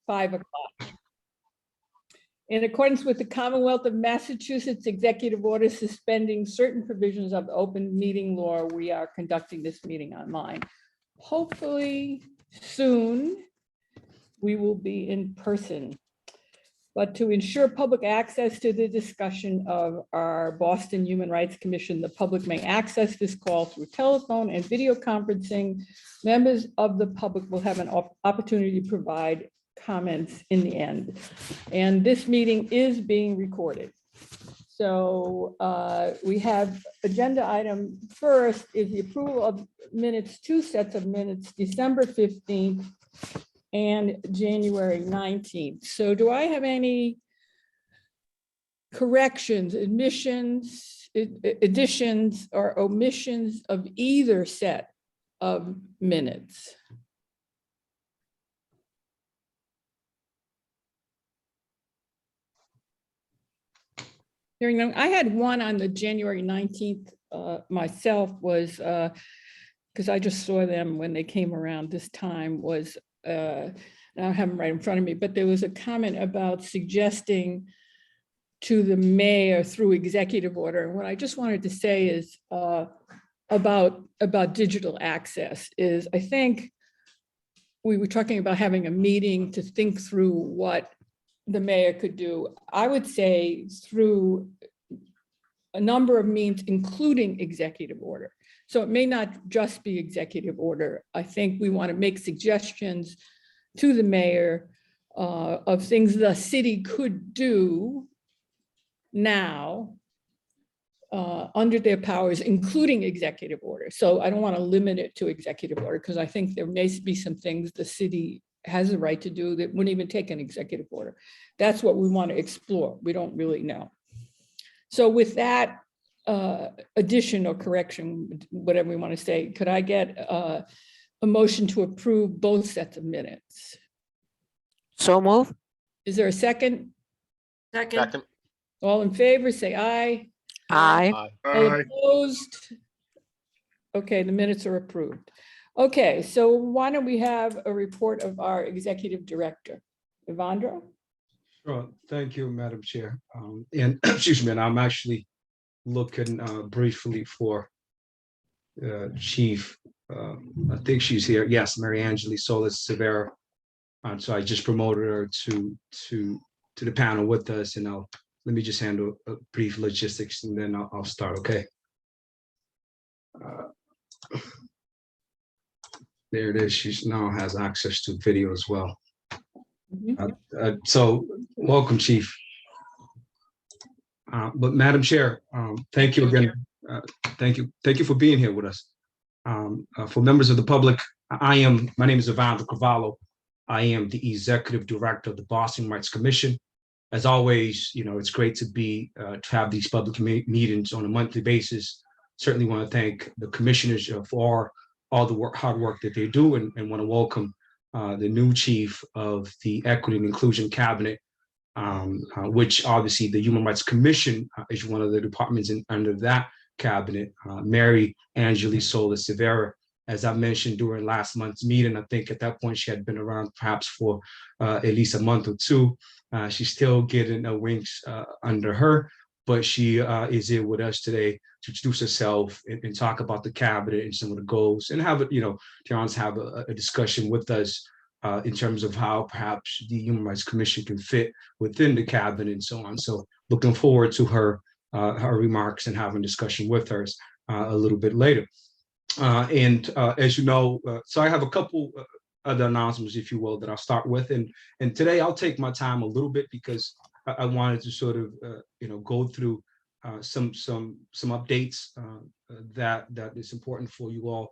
5 o'clock. In accordance with the Commonwealth of Massachusetts Executive Order suspending certain provisions of the open meeting law, we are conducting this meeting online. Hopefully soon we will be in person. But to ensure public access to the discussion of our Boston Human Rights Commission, the public may access this call through telephone and video conferencing. Members of the public will have an opportunity to provide comments in the end. And this meeting is being recorded. So we have agenda item first is the approval of minutes, 2 sets of minutes, December 15th and January 19th. So do I have any corrections, additions, or omissions of either set of minutes? Hearing none, I had one on the January 19th myself, was because I just saw them when they came around this time, was I don't have them right in front of me, but there was a comment about suggesting to the mayor through executive order. And what I just wanted to say is about digital access is, I think we were talking about having a meeting to think through what the mayor could do. I would say through a number of means, including executive order. So it may not just be executive order. I think we want to make suggestions to the mayor of things the city could do now under their powers, including executive order. So I don't want to limit it to executive order, because I think there may be some things the city has the right to do that wouldn't even take an executive order. That's what we want to explore. We don't really know. So with that addition or correction, whatever we want to say, could I get a motion to approve both sets of minutes? So move. Is there a second? Second. All in favor, say aye. Aye. All opposed? Okay, the minutes are approved. Okay, so why don't we have a report of our executive director, Evandro? Sure. Thank you, Madam Chair. And excuse me, and I'm actually looking briefly for Chief. I think she's here. Yes, Mary Angeli Solis Severa. So I just promoted her to the panel with us, and let me just handle a brief logistics, and then I'll start. Okay. There it is. She now has access to video as well. So welcome, Chief. But Madam Chair, thank you again. Thank you for being here with us. For members of the public, my name is Evandro Carvalho. I am the Executive Director of the Boston Rights Commission. As always, it's great to have these public meetings on a monthly basis. Certainly want to thank the commissioners for all the hard work that they do, and want to welcome the new chief of the Equity and Inclusion Cabinet, which obviously the Human Rights Commission is one of the departments under that cabinet, Mary Angeli Solis Severa. As I mentioned during last month's meeting, I think at that point she had been around perhaps for at least a month or two. She's still getting wings under her, but she is here with us today to introduce herself and talk about the cabinet and some of the goals, and have have a discussion with us in terms of how perhaps the Human Rights Commission can fit within the cabinet and so on. So looking forward to her remarks and having a discussion with her a little bit later. As you know, so I have a couple other announcements, if you will, that I'll start with. And today I'll take my time a little bit because I wanted to sort of, go through some updates that is important for you all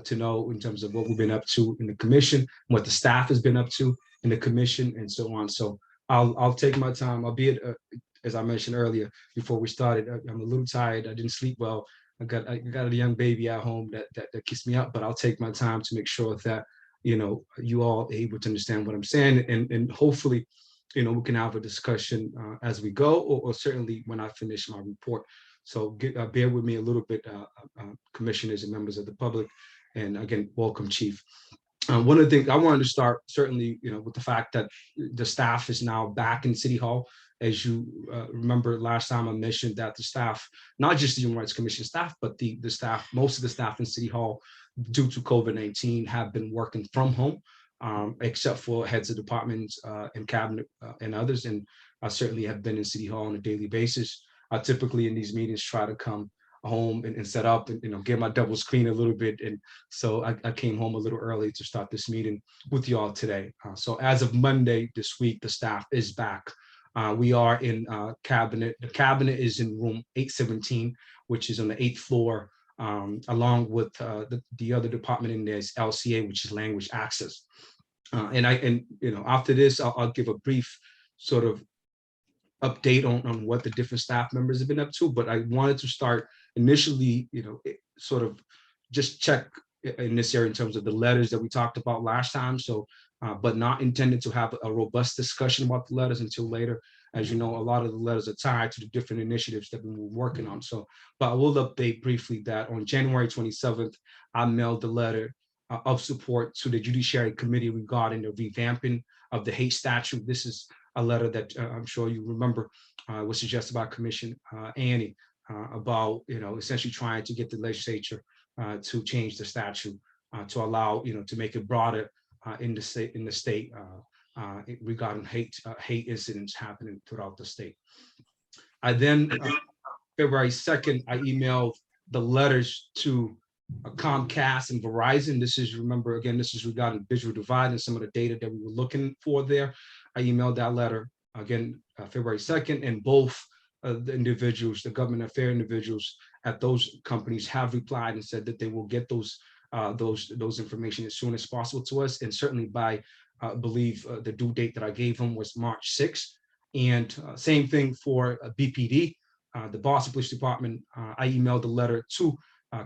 to know in terms of what we've been up to in the commission, what the staff has been up to in the commission, and so on. So I'll take my time, albeit, as I mentioned earlier before we started, I'm a little tired. I didn't sleep well. I got a young baby at home that keeps me up, but I'll take my time to make sure that you all are able to understand what I'm saying, and hopefully we can have a discussion as we go, or certainly when I finish my report. So bear with me a little bit, commissioners and members of the public, and again, welcome, Chief. One of the things I wanted to start certainly, with the fact that the staff is now back in City Hall. As you remember, last time I mentioned that the staff, not just the Human Rights Commission staff, but the staff, most of the staff in City Hall, due to COVID-19, have been working from home, except for heads of departments and cabinet and others. And I certainly have been in City Hall on a daily basis. I typically in these meetings try to come home and set up and get my double screen a little bit. And so I came home a little early to start this meeting with you all today. So as of Monday this week, the staff is back. We are in cabinet. The cabinet is in room 817, which is on the 8th floor, along with the other department in there is LCA, which is language access. After this, I'll give a brief sort of update on what the different staff members have been up to. But I wanted to start initially, sort of just check in this area in terms of the letters that we talked about last time. So, but not intended to have a robust discussion about the letters until later. As you know, a lot of the letters are tied to the different initiatives that we've been working on. So, but I will update briefly that on January 27th, I mailed the letter of support to the Judiciary Committee regarding the revamping of the hate statute. This is a letter that I'm sure you remember was suggested by Commissioner Annie about, essentially trying to get the legislature to change the statute to allow, to make it broader in the state regarding hate incidents happening throughout the state. I then, February 2nd, I emailed the letters to Comcast and Verizon. This is, remember, again, this is regarding visual divide and some of the data that we were looking for there. I emailed that letter again, February 2nd, and both the individuals, the government affair individuals at those companies have replied and said that they will get those information as soon as possible to us. And certainly by, I believe the due date that I gave them was March 6th. And same thing for BPD, the Boston Police Department. I emailed a letter to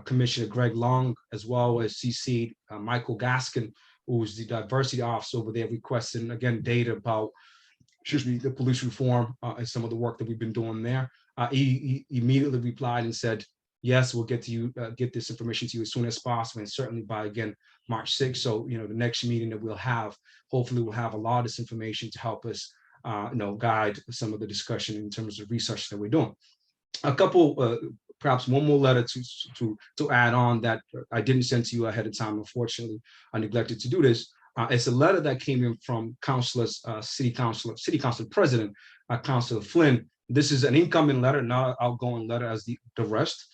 Commissioner Greg Long, as well as CC'd Michael Gaskin, who's the diversity officer over there, requesting, again, data about, the police reform and some of the work that we've been doing there. He immediately replied and said, yes, we'll get to you, get this information to you as soon as possible, and certainly by, again, March 6th. So, the next meeting that we'll have, hopefully we'll have a lot of this information to help us, guide some of the discussion in terms of research that we're doing. A couple, perhaps one more letter to add on that I didn't send to you ahead of time. Unfortunately, I neglected to do this. It's a letter that came in from City Council President, Councilor Flynn. This is an incoming letter, not an outgoing letter as the rest,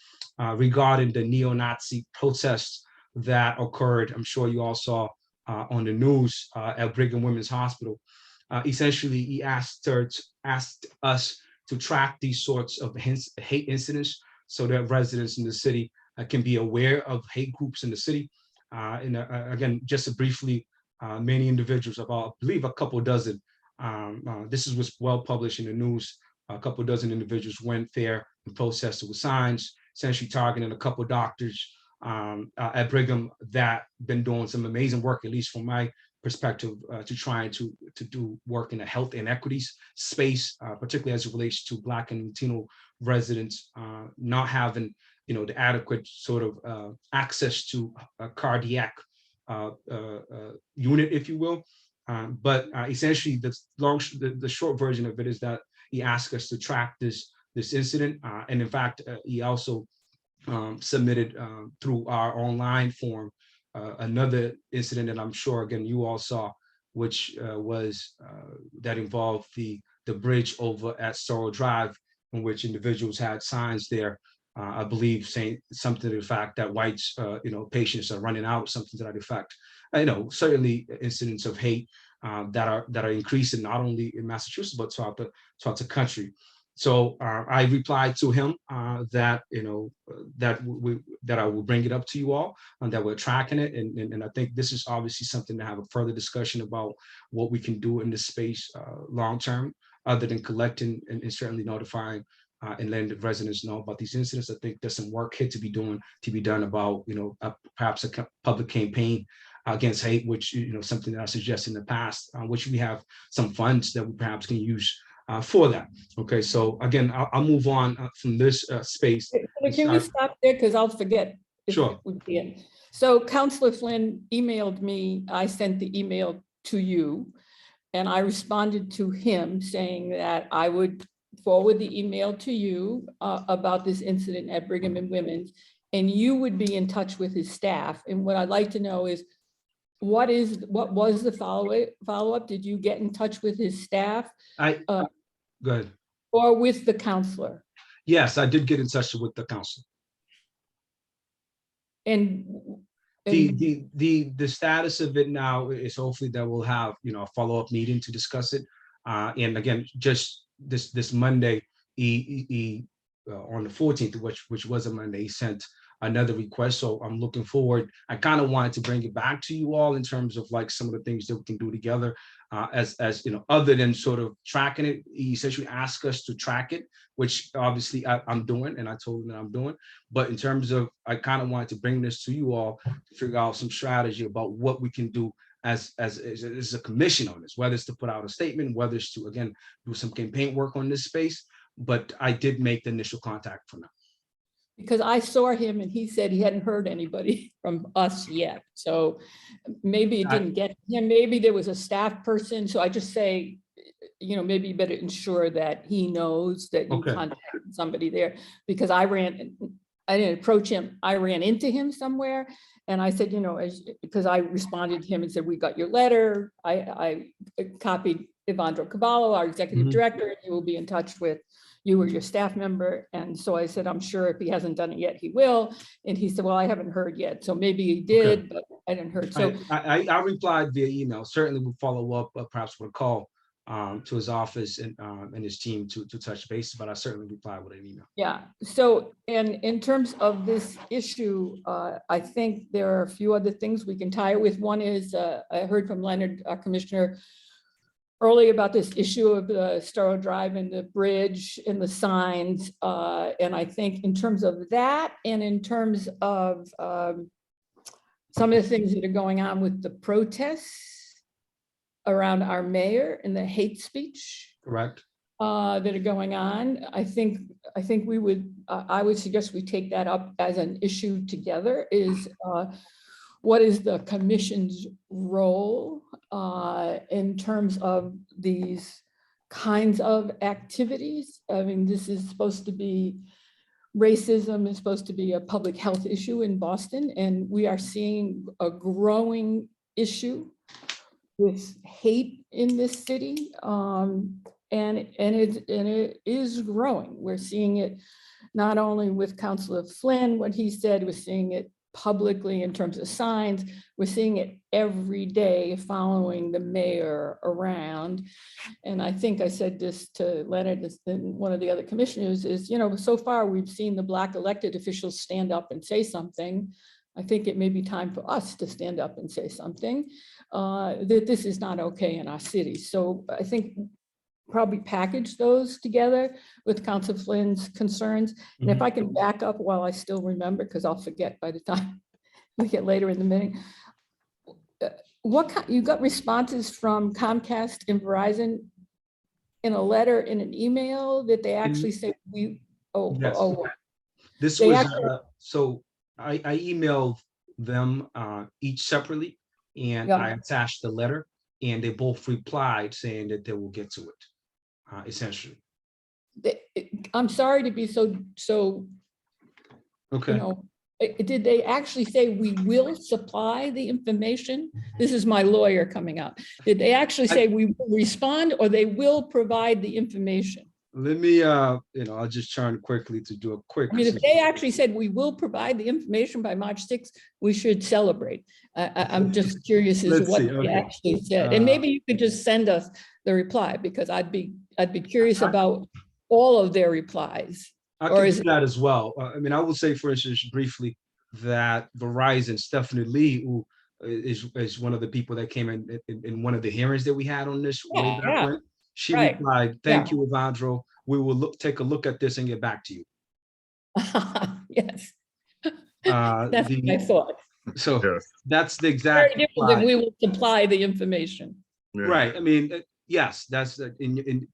regarding the neo-Nazi protests that occurred. I'm sure you all saw on the news at Brigham Women's Hospital. Essentially, he asked us to track these sorts of hate incidents so that residents in the city can be aware of hate groups in the city. Again, just to briefly, many individuals, about, I believe, a couple dozen, this was well published in the news, a couple dozen individuals went there and protested with signs, essentially targeting a couple doctors at Brigham that been doing some amazing work, at least from my perspective, to trying to do work in the health inequities space, particularly as it relates to Black and Latino residents not having, the adequate sort of access to a cardiac unit, if you will. But essentially, the short version of it is that he asked us to track this incident, and in fact, he also submitted through our online form another incident that I'm sure, again, you all saw, which was that involved the bridge over at Sorrel Drive, in which individuals had signs there, I believe, saying something to the fact that whites, patients are running out, something to that effect. Certainly incidents of hate that are increasing not only in Massachusetts but throughout the country. So I replied to him that that I will bring it up to you all and that we're tracking it, and I think this is obviously something to have a further discussion about what we can do in this space long term, other than collecting and certainly notifying and letting the residents know about these incidents. I think there's some work here to be done about perhaps a public campaign against hate, which something that I suggested in the past, which we have some funds that we perhaps can use for that. Okay, so again, I'll move on from this space. Can you stop there, because I'll forget if Sure. it would be in. So Counselor Flynn emailed me, I sent the email to you, and I responded to him saying that I would forward the email to you about this incident at Brigham and Women's, and you would be in touch with his staff. And what I'd like to know is, what was the follow-up? Did you get in touch with his staff Go ahead. or with the counselor? Yes, I did get in touch with the council. And The status of it now is hopefully that we'll have, a follow-up meeting to discuss it. And again, just this Monday, he on the 14th, which was a Monday, he sent another request. So I'm looking forward. I kind of wanted to bring it back to you all in terms of like some of the things that we can do together, as other than sort of tracking it. He essentially asked us to track it, which obviously I'm doing, and I told him that I'm doing. But in terms of, I kind of wanted to bring this to you all to figure out some strategy about what we can do as a commission on this, whether it's to put out a statement, whether it's to, again, do some campaign work on this space. But I did make the initial contact for now. because I saw him and he said he hadn't heard anybody from us yet. So maybe it didn't get him. Maybe there was a staff person. So I just say, maybe you better ensure that he knows that you Okay. contacted somebody there, because I didn't approach him. I ran into him somewhere and I said, because I responded to him and said, we got your letter. I copied Evandro Cavallo, our executive Mhm. director, and he will be in touch with you or your staff member. And so I said, I'm sure if he hasn't done it yet, he will. And he said, well, I haven't heard yet. So maybe he did, but I didn't heard. So I replied via email. Certainly we'll follow up, perhaps with a call to his office and his team to touch base, but I certainly replied with an email. yeah. So, and in terms of this issue, I think there are a few other things we can tie it with. One is, I heard from Leonard, our commissioner, early about this issue of the Starrow Drive and the bridge and the signs. And I think in terms of that, and in terms of some of the things that are going on with the protests around our mayor and the hate speech Correct. that are going on, I think we would, I would suggest we take that up as an issue together. Is what is the commission's role in terms of these kinds of activities? I mean, this is supposed to be, racism is supposed to be a public health issue in Boston, and we are seeing a growing issue with hate in this city. And it is growing. We're seeing it not only with Councilor Flynn, what he said, we're seeing it publicly in terms of signs. We're seeing it every day following the mayor around. And I think I said this to Leonard and one of the other commissioners is, so far we've seen the Black elected officials stand up and say something. I think it may be time for us to stand up and say something, that this is not okay in our city. So I think probably package those together with Councilor Flynn's concerns. And if I can back up while I still remember, because I'll forget by the time we get later in the meeting. You got responses from Comcast and Verizon in a letter, in an email, that they actually say Yes. This They was, actually- so I emailed them each separately, and Yeah. I attached the letter, and they both replied saying that they will get to it, essentially. I'm sorry to be so, Okay. did they actually say we will supply the information? This is my lawyer coming out. Did they actually say we will respond, or they will provide the information? Let me, I'll just turn quickly to do a quick. I mean, if they actually said we will provide the information by March 6th, we should celebrate. I'm just curious as to Let's what see, they okay. actually said. And maybe you could just send us the reply, because I'd be curious about all of their replies. I Or can is do it- that as well. I mean, I will say, for instance, briefly, that Verizon, Stephanie Lee, who is one of the people that came in one of the hearings that we had on this way back Yeah, when, she right. replied, "Thank you, Evandro. We will take a look at this and get back to you." Yes, that's what I thought. So Yes. that's the Very exact different than reply. we will supply the information. Yeah. Right. I mean, yes, that's in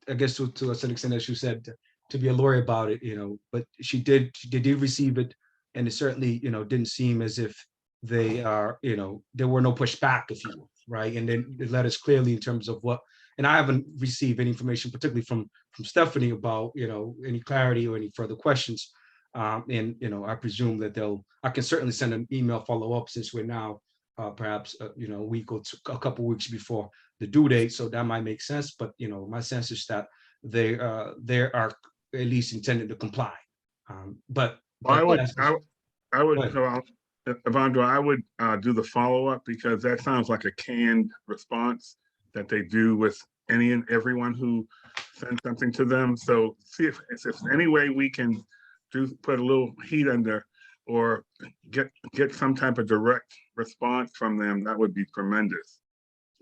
I guess to a certain extent, as you said, to be a lawyer about it, but she did receive it and it certainly, didn't seem as if they are, there were no pushback, if you will, right? And then it led us clearly in terms of what, and I haven't received any information, particularly from Stephanie, about, any clarity or any further questions. And, I presume that I can certainly send an email follow-up, since we're now perhaps, a week or a couple weeks before the due date. So that might make sense. But, my sense is that they are at least intended to comply. But Well, I would, yes, I would, Go ahead. so Evandro, I would do the follow-up, because that sounds like a canned response that they do with any and everyone who sends something to them. So see if there's any way we can put a little heat under, or get some type of direct response from them. That would be tremendous.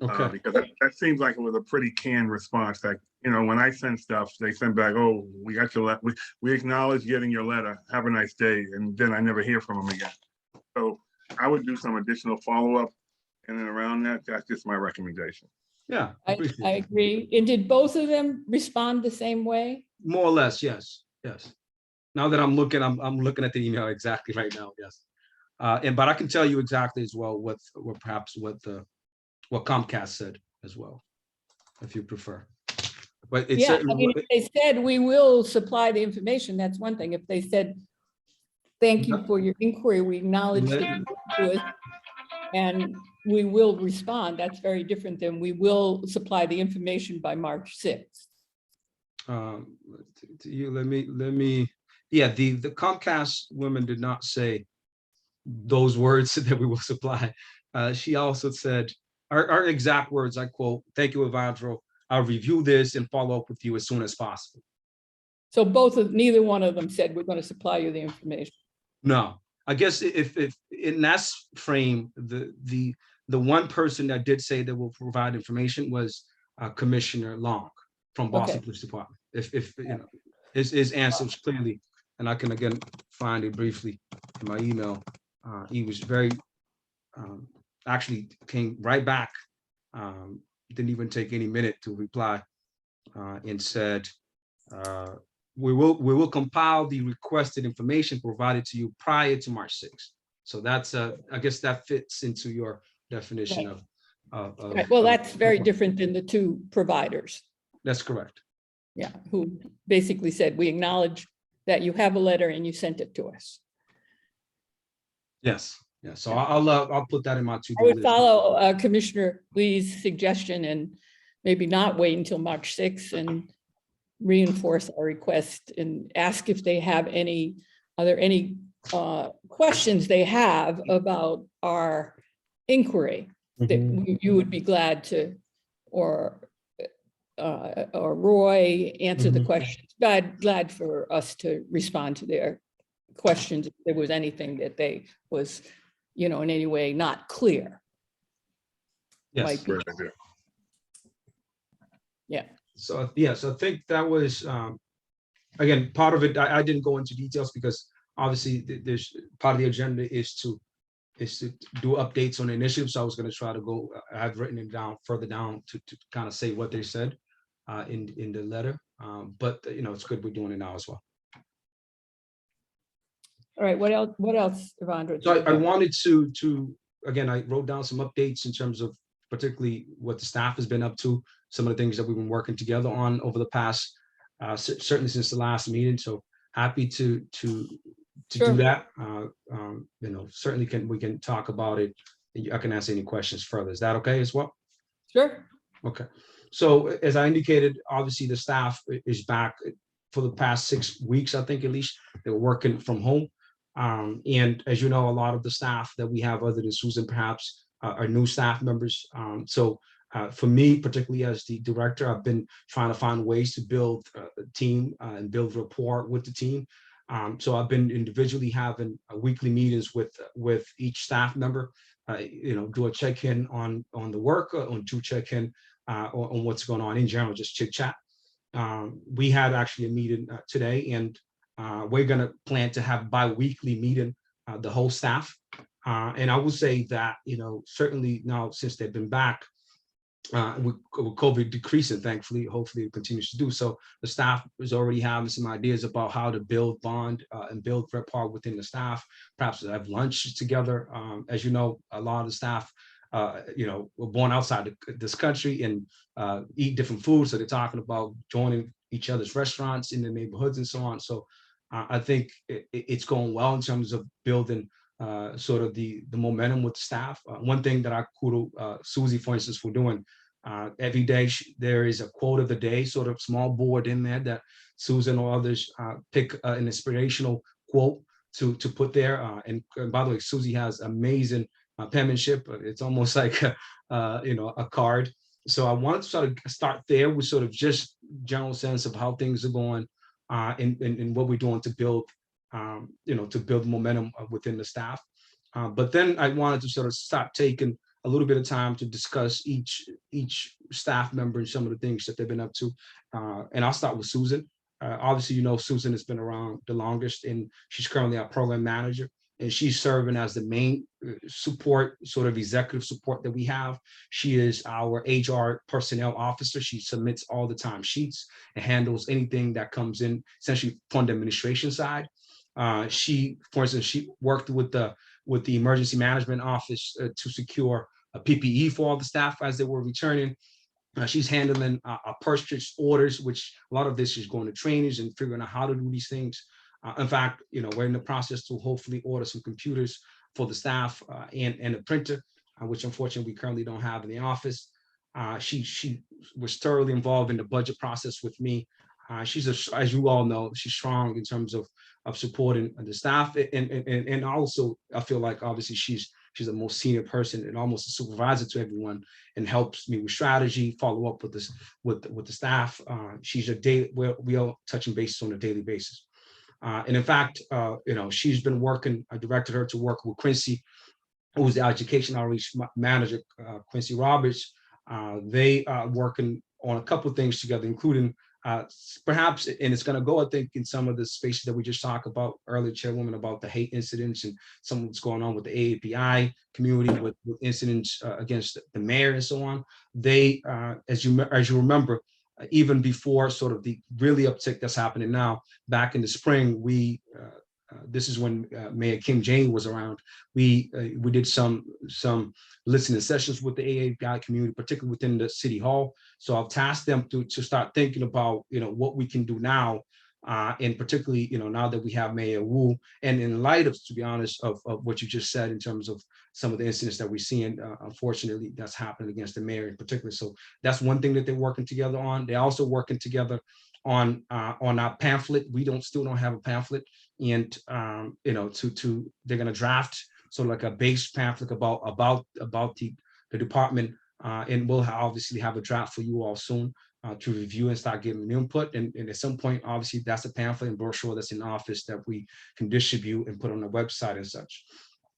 Okay. Because that seems like it was a pretty canned response. Like, when I send stuff, they send back, "Oh, we got your letter. We acknowledge getting your letter. Have a nice day," and then I never hear from them again. So I would do some additional follow-up in and around that. That's just my recommendation. Yeah, I appreciate it. agree. And did both of them respond the same way? More or less, yes, yes. Now that I'm looking at the email exactly right now, yes. But I can tell you exactly as well what Comcast said as well, if you prefer. But it's Yeah, I certainly, mean, if they said, "We will supply the information," that's one thing. If they said, "Thank you for your inquiry, we acknowledge that you do it, and we will respond," that's very different than "we will supply the information by March 6th. let me, yeah, the Comcast woman did not say those words that we will supply. She also said, our exact words, I quote, "Thank you, Evandro. I'll review this and follow up with you as soon as possible." So neither one of them said, "We're going to supply you the information." No, I guess if in that frame, the one person that did say that will provide information was Commissioner Long from Boston Okay. Police Department. If his answer was clearly, and I can again find it briefly in my email. He was very actually came right back. Didn't even take any minute to reply, and said, we will compile the requested information provided to you prior to March 6th. So that's I guess that fits into your definition Right. of Right. Well, that's very different than the two providers. That's correct. Yeah, who basically said, "We acknowledge that you have a letter and you sent it to us." Yes. Yeah. So I'll put that in my I to-do would list. follow Commissioner Lee's suggestion and maybe not wait until March 6th and reinforce our request and ask if they have are there any questions they have about our inquiry that you would be glad to, or Roy answer the Mhm. questions. Glad for us to respond to their questions if there was anything that they was, in any way not clear. Yes. Might be. Very good. Yeah. So yeah, so I think that was again part of it. I didn't go into details because obviously there's part of the agenda is to do updates on the initiative. So I was going to try to go. I've written it down further down to kind of say what they said in the letter. But it's good we're doing it now as well. All right. What else, Evandro? So I wanted to again, I wrote down some updates in terms of particularly what the staff has been up to, some of the things that we've been working together on over the past, certainly since the last meeting. So happy to Sure. do that. Certainly we can talk about it. I can answer any questions further. Is that okay as well? Sure. Okay. So as I indicated, obviously the staff is back for the past 6 weeks, I think at least. They were working from home. And as you know, a lot of the staff that we have, other than Susan, perhaps, are new staff members. So for me, particularly as the director, I've been trying to find ways to build a team and build rapport with the team. So I've been individually having weekly meetings with each staff member, do a check-in on the work, on to check-in on what's going on in general, just chit chat. We had actually a meeting today, and we're going to plan to have bi-weekly meeting, the whole staff. And I will say that, certainly now since they've been back, with COVID decreasing, thankfully, hopefully it continues to do so. The staff is already having some ideas about how to build bond and build rapport within the staff, perhaps have lunch together. As you know, a lot of the staff, were born outside this country and eat different foods. So they're talking about joining each other's restaurants in the neighborhoods and so on. So I think it's going well in terms of building sort of the momentum with the staff. One thing that I kudos Susie, for instance, for doing every day, there is a quote of the day, sort of small board in there that Susan or others pick an inspirational quote to put there. And by the way, Susie has amazing penmanship. It's almost like a card. So I wanted to sort of start there with sort of just general sense of how things are going and what we're doing to build to build momentum within the staff. But then I wanted to sort of start taking a little bit of time to discuss each staff member and some of the things that they've been up to. And I'll start with Susan. Obviously, Susan has been around the longest, and she's currently our program manager. And she's serving as the main support, sort of executive support that we have. She is our HR personnel officer. She submits all the time sheets and handles anything that comes in, essentially from the administration side. She, for instance, she worked with the emergency management office to secure a PPE for all the staff as they were returning. She's handling purchase orders, which a lot of this is going to trainings and figuring out how to do these things. In fact, we're in the process to hopefully order some computers for the staff and a printer, which unfortunately we currently don't have in the office. She was thoroughly involved in the budget process with me. As you all know, she's strong in terms of supporting the staff, and also I feel like obviously she's the most senior person and almost a supervisor to everyone, and helps me with strategy, follow up with this with the staff. She's we are touching bases on a daily basis. And in fact, she's been working. I directed her to work with Quincy, who's the education outreach manager, Quincy Roberts. They are working on a couple of things together, including perhaps, and it's going to go, I think, in some of the spaces that we just talked about earlier, Chairwoman, about the hate incidents and some of what's going on with the AAPI community with incidents against the mayor and so on. They, as you remember, even before sort of the really uptick that's happening now, back in the spring, this is when Mayor Kim Jane was around. We did some listening sessions with the AAPI community, particularly within the city hall. So I've tasked them to start thinking about what we can do now, and particularly now that we have Mayor Wu, and in light of, to be honest, of what you just said in terms of some of the incidents that we're seeing, unfortunately, that's happening against the mayor in particular. So that's one thing that they're working together on. They're also working together on our pamphlet. We still don't have a pamphlet, and they're going to draft sort of like a base pamphlet about the department, and we'll obviously have a draft for you all soon to review and start giving input. And at some point, obviously, that's a pamphlet and brochure that's in office that we can distribute and put on the website and such.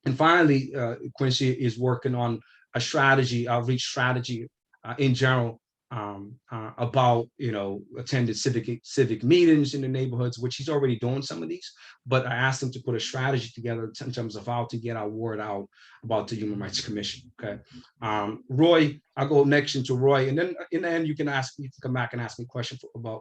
And finally, Quincy is working on a strategy, outreach strategy in general, about attended civic meetings in the neighborhoods, which he's already doing some of these. But I asked him to put a strategy together in terms of how to get our word out about the Human Rights Commission. Okay, Roy, I'll go next into Roy, and then in the end you can come back and ask me questions about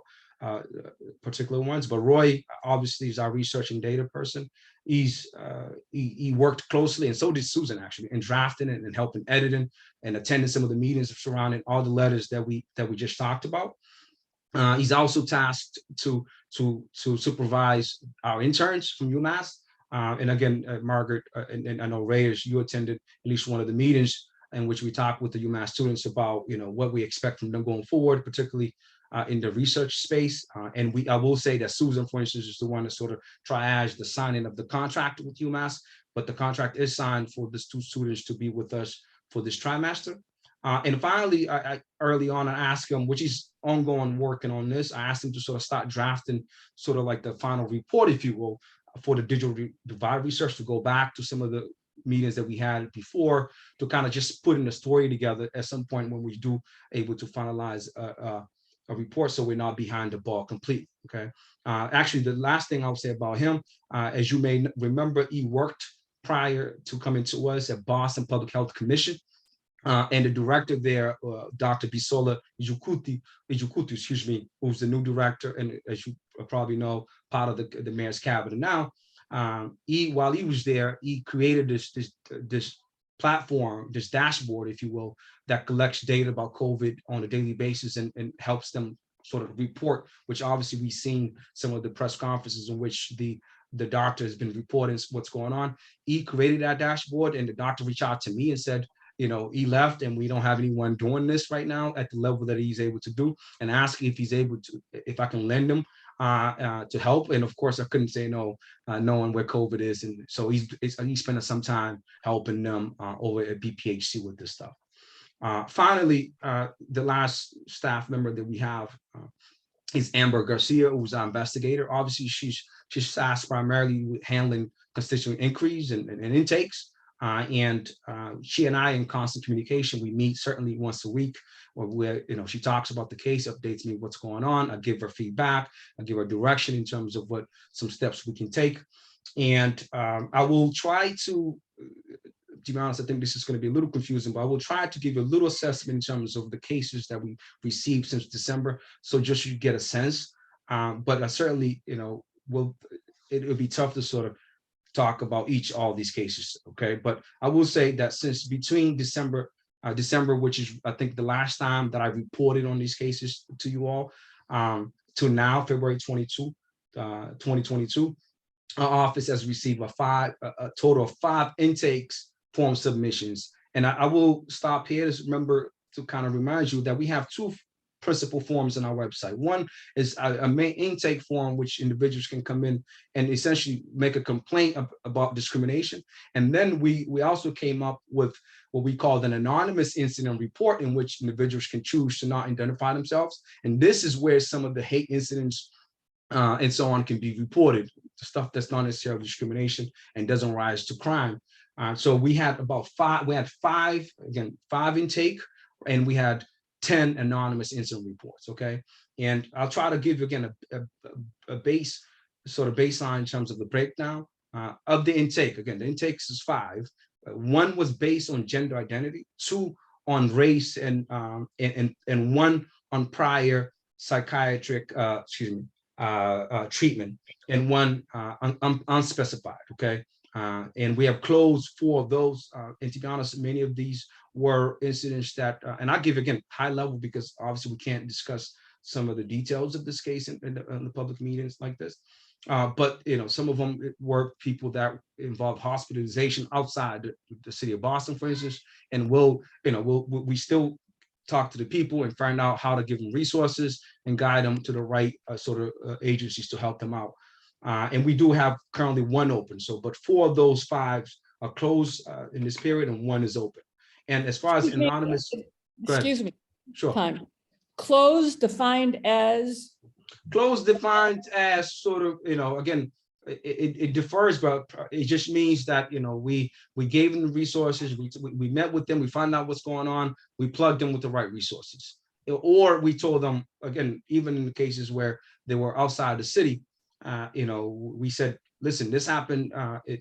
particular ones. But Roy obviously is our research and data person. He worked closely, and so did Susan actually, in drafting it and helping editing and attending some of the meetings surrounding all the letters that we just talked about. He's also tasked to supervise our interns from UMass. And again, Margaret, and I know Reyes, you attended at least one of the meetings in which we talked with the UMass students about what we expect from them going forward, particularly in the research space. And I will say that Susan, for instance, is the one that sort of triaged the signing of the contract with UMass, but the contract is signed for these two students to be with us for this trimester. And finally, I early on, I asked him, which he's ongoing working on this, I asked him to sort of start drafting sort of like the final report, if you will, for the digital divide research, to go back to some of the meetings that we had before, to kind of just putting the story together at some point when we do able to finalize a report, so we're not behind the ball completely. Okay. Actually, the last thing I'll say about him, as you may remember, he worked prior to coming to us at Boston Public Health Commission. And the director there, Dr. Bisola Ijukuti, excuse me, who's the new director, and as you probably know, part of the mayor's cabinet now. While he was there, he created this platform, this dashboard, if you will, that collects data about COVID on a daily basis and helps them sort of report, which obviously we've seen some of the press conferences in which the doctor has been reporting what's going on. He created that dashboard, and the doctor reached out to me and said, he left and we don't have anyone doing this right now at the level that he's able to do, and asked if he's able to, if I can lend him to help. And of course I couldn't say no, knowing where COVID is. And so he's spending some time helping them over at BPHC with this stuff. Finally, the last staff member that we have is Amber Garcia, who's our investigator. Obviously, she's tasked primarily with handling constituent inquiries and intakes. She and I in constant communication. We meet certainly once a week, where she talks about the case, updates me what's going on. I give her feedback, I give her direction in terms of what some steps we can take. And I will try to be honest, I think this is going to be a little confusing, but I will try to give you a little assessment in terms of the cases that we received since December. So just you get a sense. But I certainly, it'll be tough to sort of talk about all these cases, okay? But I will say that since between December, which is I think the last time that I reported on these cases to you all, to now, February 22, 2022, our office has received a total of 5 intakes form submissions. And I will stop here to remember to kind of remind you that we have 2 principal forms on our website. One is a main intake form, which individuals can come in and essentially make a complaint about discrimination. And then we also came up with what we call an anonymous incident report, in which individuals can choose to not identify themselves. And this is where some of the hate incidents and so on can be reported, the stuff that's not necessarily discrimination and doesn't rise to crime. So we had five intake, and we had 10 anonymous incident reports, okay? And I'll try to give you, again, a baseline in terms of the breakdown of the intake. Again, the intakes is 5. 1 was based on gender identity, 2 on race, and 1 on prior psychiatric, treatment, and 1 unspecified, okay? And we have closed 4 of those. And to be honest, many of these were incidents that, and I give, again, high level, because obviously we can't discuss some of the details of this case in the public meetings like this. But some of them were people that involved hospitalization outside the city of Boston, for instance. And we still talk to the people and find out how to give them resources and guide them to the right agencies to help them out. And we do have currently 1 open. But 4 of those 5 are closed in this period, and 1 is open. And as far as anonymous, excuse me, sure. time. Closed defined as? Closed defined as sort of, again, it differs, but it just means that, we gave them the resources, we met with them, we found out what's going on, we plugged them with the right resources. Or we told them, again, even in the cases where they were outside the city, we said, listen, this happened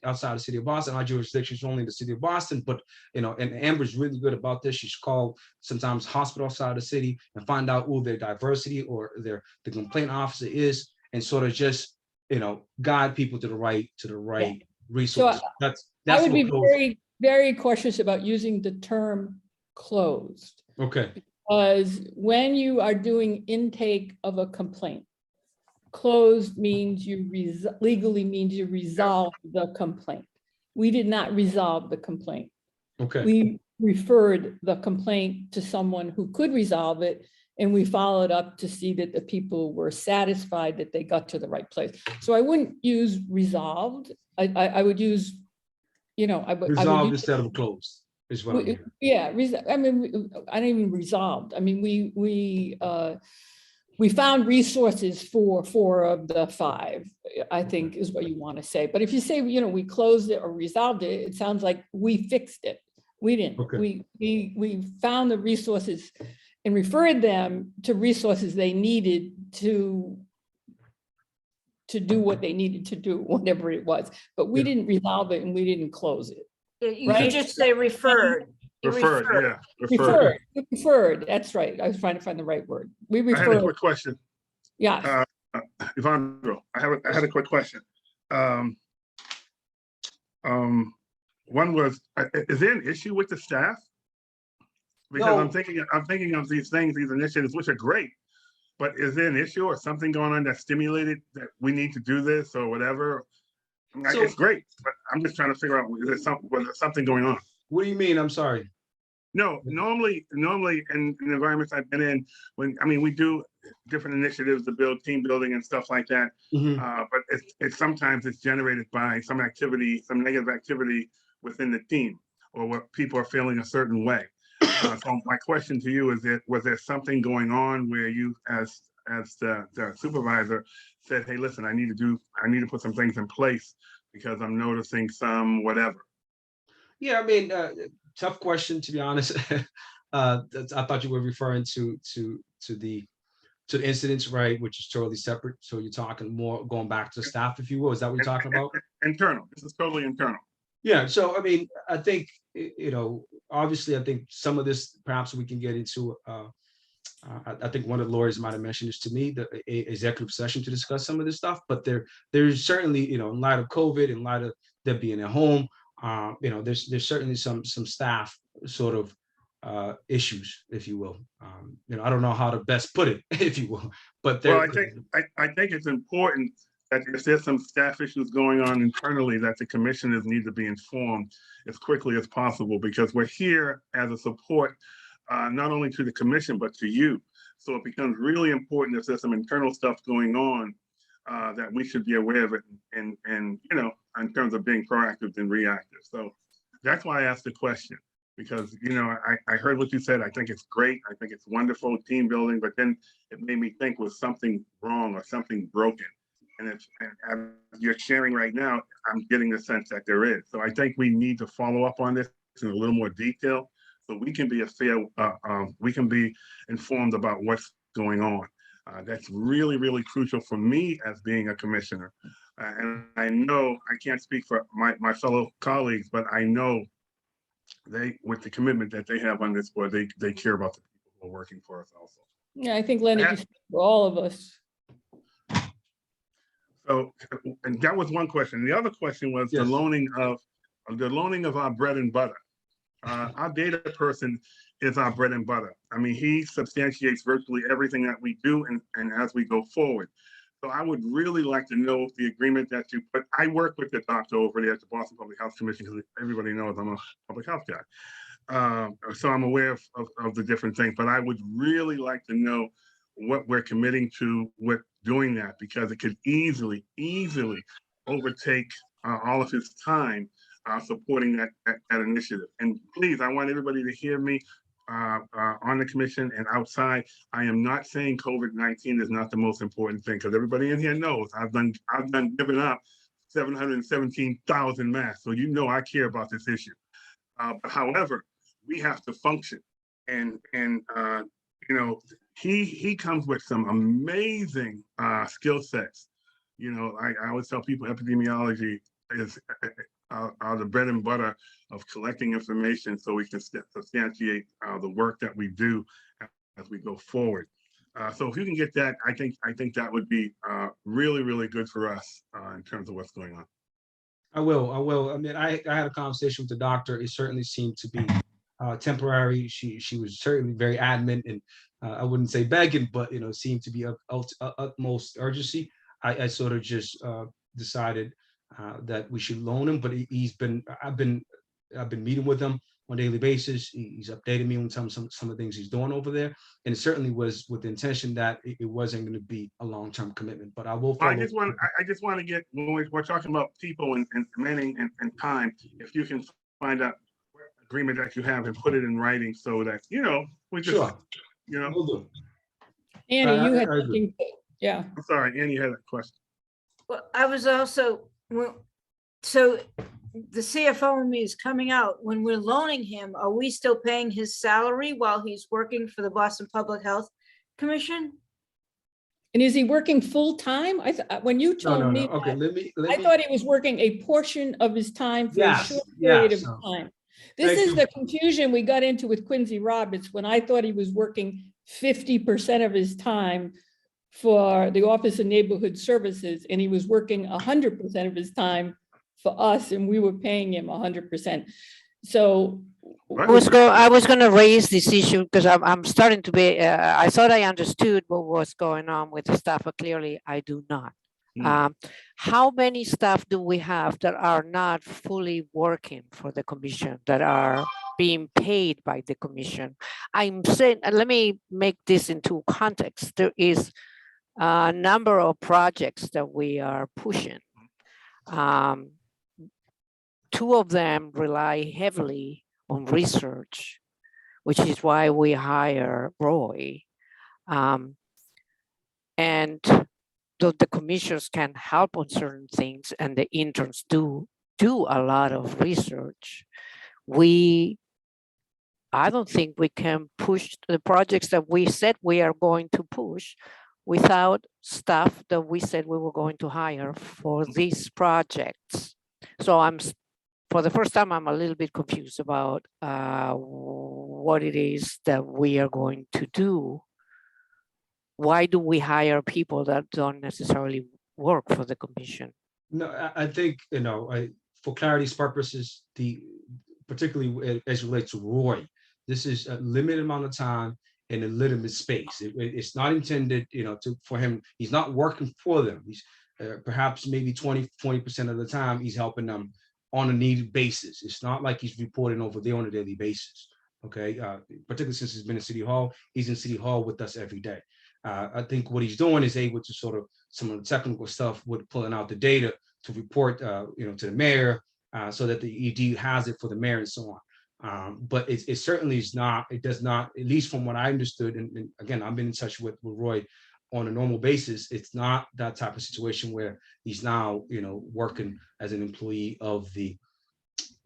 outside the city of Boston. Our jurisdiction is only in the city of Boston, but, and Amber's really good about this. She's called sometimes hospital outside the city and find out who their diversity or the complaint officer is, and sort of just, guide people to the right resource. So That's I would be what very, very cautious about using the term closed. Okay. Because when you are doing intake of a complaint, closed means legally means you resolve the complaint. We did not resolve the complaint. Okay. We referred the complaint to someone who could resolve it, and we followed up to see that the people were satisfied that they got to the right place. So I wouldn't use resolved. I would use, Resolved instead of closed is what I mean. Yeah, I mean, I didn't even resolved. I mean, we found resources for 4 of the 5, I think is what you want to say. But if you say, we closed it or resolved it, it sounds like we fixed it. We didn't. Okay. We found the resources and referred them to resources they needed to do what they needed to do, whatever it was. But we didn't resolve it and we didn't close it. You Right. just say referred. You Referred, refer. yeah, referred. Referred, that's right. I was trying to find the right word. We I had a referred, quick question. yeah. Evandro, I had a quick question. One was, is there an issue with the staff? Because No. I'm thinking of these things, these initiatives, which are great. But is there an issue or something going on that stimulated that we need to do this or whatever? So- It's great, but I'm just trying to figure out, was there something going on? What do you mean? I'm sorry. No, normally in the environments I've been in, we do different initiatives to build team building and stuff like that. Mhm. But it's sometimes it's generated by some activity, some negative activity within the team, or what people are feeling a certain way. So my question to you is: was there something going on where you, as the supervisor, said, "Hey, listen, I need to put some things in place because I'm noticing some whatever." Yeah, I mean, tough question, to be honest. I thought you were referring to the incidents, right, which is totally separate. So you're talking more going back to staff, if you will. Is that what you're talking about? Internal. This is totally internal. Yeah. So I mean, I think obviously, I think some of this perhaps we can get into. I think one of the lawyers might have mentioned this to me, the executive session to discuss some of this stuff. But there's certainly, in light of COVID, in light of them being at home, there's certainly some staff sort of issues, if you will. I don't know how to best put it, if you will, but Well, I think it's important that if there's some staff issues going on internally, that the commissioners need to be informed as quickly as possible, because we're here as a support, not only to the commission, but to you. So it becomes really important if there's some internal stuff going on, that we should be aware of it and in terms of being proactive than reactive. So that's why I asked the question, because, I heard what you said. I think it's great. I think it's wonderful team building, but then it made me think, was something wrong or something broken? And as you're sharing right now, I'm getting the sense that there is. So I think we need to follow up on this in a little more detail, so we can be we can be informed about what's going on. That's really, really crucial for me as being a commissioner. And I know I can't speak for my fellow colleagues, but I know with the commitment that they have on this board, they care about the people who are working for us also. Yeah, I think Lenny, Yeah. you speak for all of us. So, and that was one question. The other question was Yes. the loaning of our bread and butter. Our data person is our bread and butter. He substantiates virtually everything that we do and as we go forward. So I would really like to know the agreement that you put. I work with the doctor over there at the Boston Public Health Commission, because everybody knows I'm a public health guy. So I'm aware of the different things, but I would really like to know what we're committing to with doing that, because it could easily overtake all of his time supporting that initiative. And please, I want everybody to hear me on the commission and outside. I am not saying COVID-19 is not the most important thing, because everybody in here knows I've given up 717,000 masks. So I care about this issue. However, we have to function, and he comes with some amazing skill sets. I always tell people epidemiology is the bread and butter of collecting information, so we can substantiate the work that we do as we go forward. So if you can get that, I think that would be really, really good for us in terms of what's going on. I will. I had a conversation with the doctor. It certainly seemed to be temporary. She was certainly very adamant, and I wouldn't say begging, but seemed to be of utmost urgency. I sort of just decided that we should loan him, but I've been meeting with him on a daily basis. He's updated me on some of the things he's doing over there, and it certainly was with the intention that it wasn't going to be a long-term commitment. But I will follow. I just want to get, when we're talking about people and manning and time, if you can find out what agreement that you have and put it in writing, so that we just Sure. Will do. Annie, you had I agree. something, yeah. I'm sorry, Annie, you had a question. Well, I was also, so the CFO in me is coming out. When we're loaning him, are we still paying his salary while he's working for the Boston Public Health Commission? And is he working full-time? When you told me Okay, that, let me. I thought he was working a portion of his time for a Yes, short period yes. of time. This Thank is you. the confusion we got into with Quincy Roberts when I thought he was working 50% of his time for the Office of Neighborhood Services, and he was working 100% of his time for us, and we were paying him 100%. So What? I was gonna raise this issue because I'm starting to be, I thought I understood what was going on with the staff, but clearly I do not. Hmm. How many staff do we have that are not fully working for the commission, that are being paid by the commission? I'm saying, and let me make this into context. There is a number of projects that we are pushing. Two of them rely heavily on research, which is why we hire Roy. And the commissioners can help on certain things, and the interns do a lot of research. I don't think we can push the projects that we said we are going to push without staff that we said we were going to hire for these projects. So for the first time, I'm a little bit confused about what it is that we are going to do. Why do we hire people that don't necessarily work for the commission? No, I think, for clarity's purposes, particularly as it relates to Roy, this is a limited amount of time in a limited space. It's not intended, for him, he's not working for them. He's perhaps maybe 20% of the time he's helping them on a needed basis. It's not like he's reporting over there on a daily basis. Okay, particularly since he's been in City Hall, he's in City Hall with us every day. I think what he's doing is able to sort of some of the technical stuff with pulling out the data to report, to the mayor, so that the ED has it for the mayor and so on. But it certainly is not. It does not, at least from what I understood. And again, I've been in touch with Roy on a normal basis. It's not that type of situation where he's now, working as an employee of the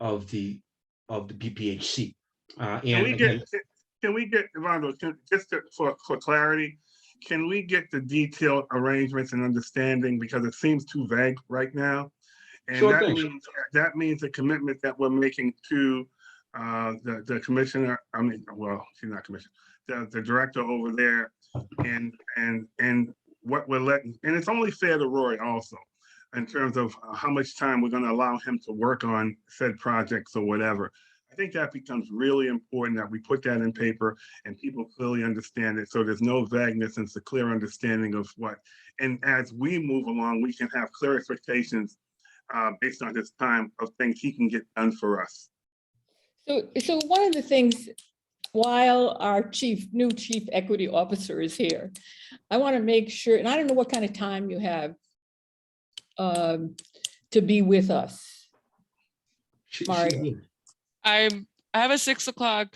BPHC. Can we get, Evandro, for clarity, can we get the detailed arrangements and understanding, because it seems too vague right now? And Sure thing. that means a commitment that we're making to the commissioner, she's not commissioner, the director over there, and what we're letting, and it's only fair to Roy also, in terms of how much time we're gonna allow him to work on said projects or whatever. I think that becomes really important that we put that in paper and people clearly understand it. So there's no vagueness and it's a clear understanding of what, and as we move along, we can have clear expectations based on his time of things he can get done for us. So one of the things, while our new chief equity officer is here, I want to make sure, and I don't know what kind of time you have to be with us. Mario. I have a 6 o'clock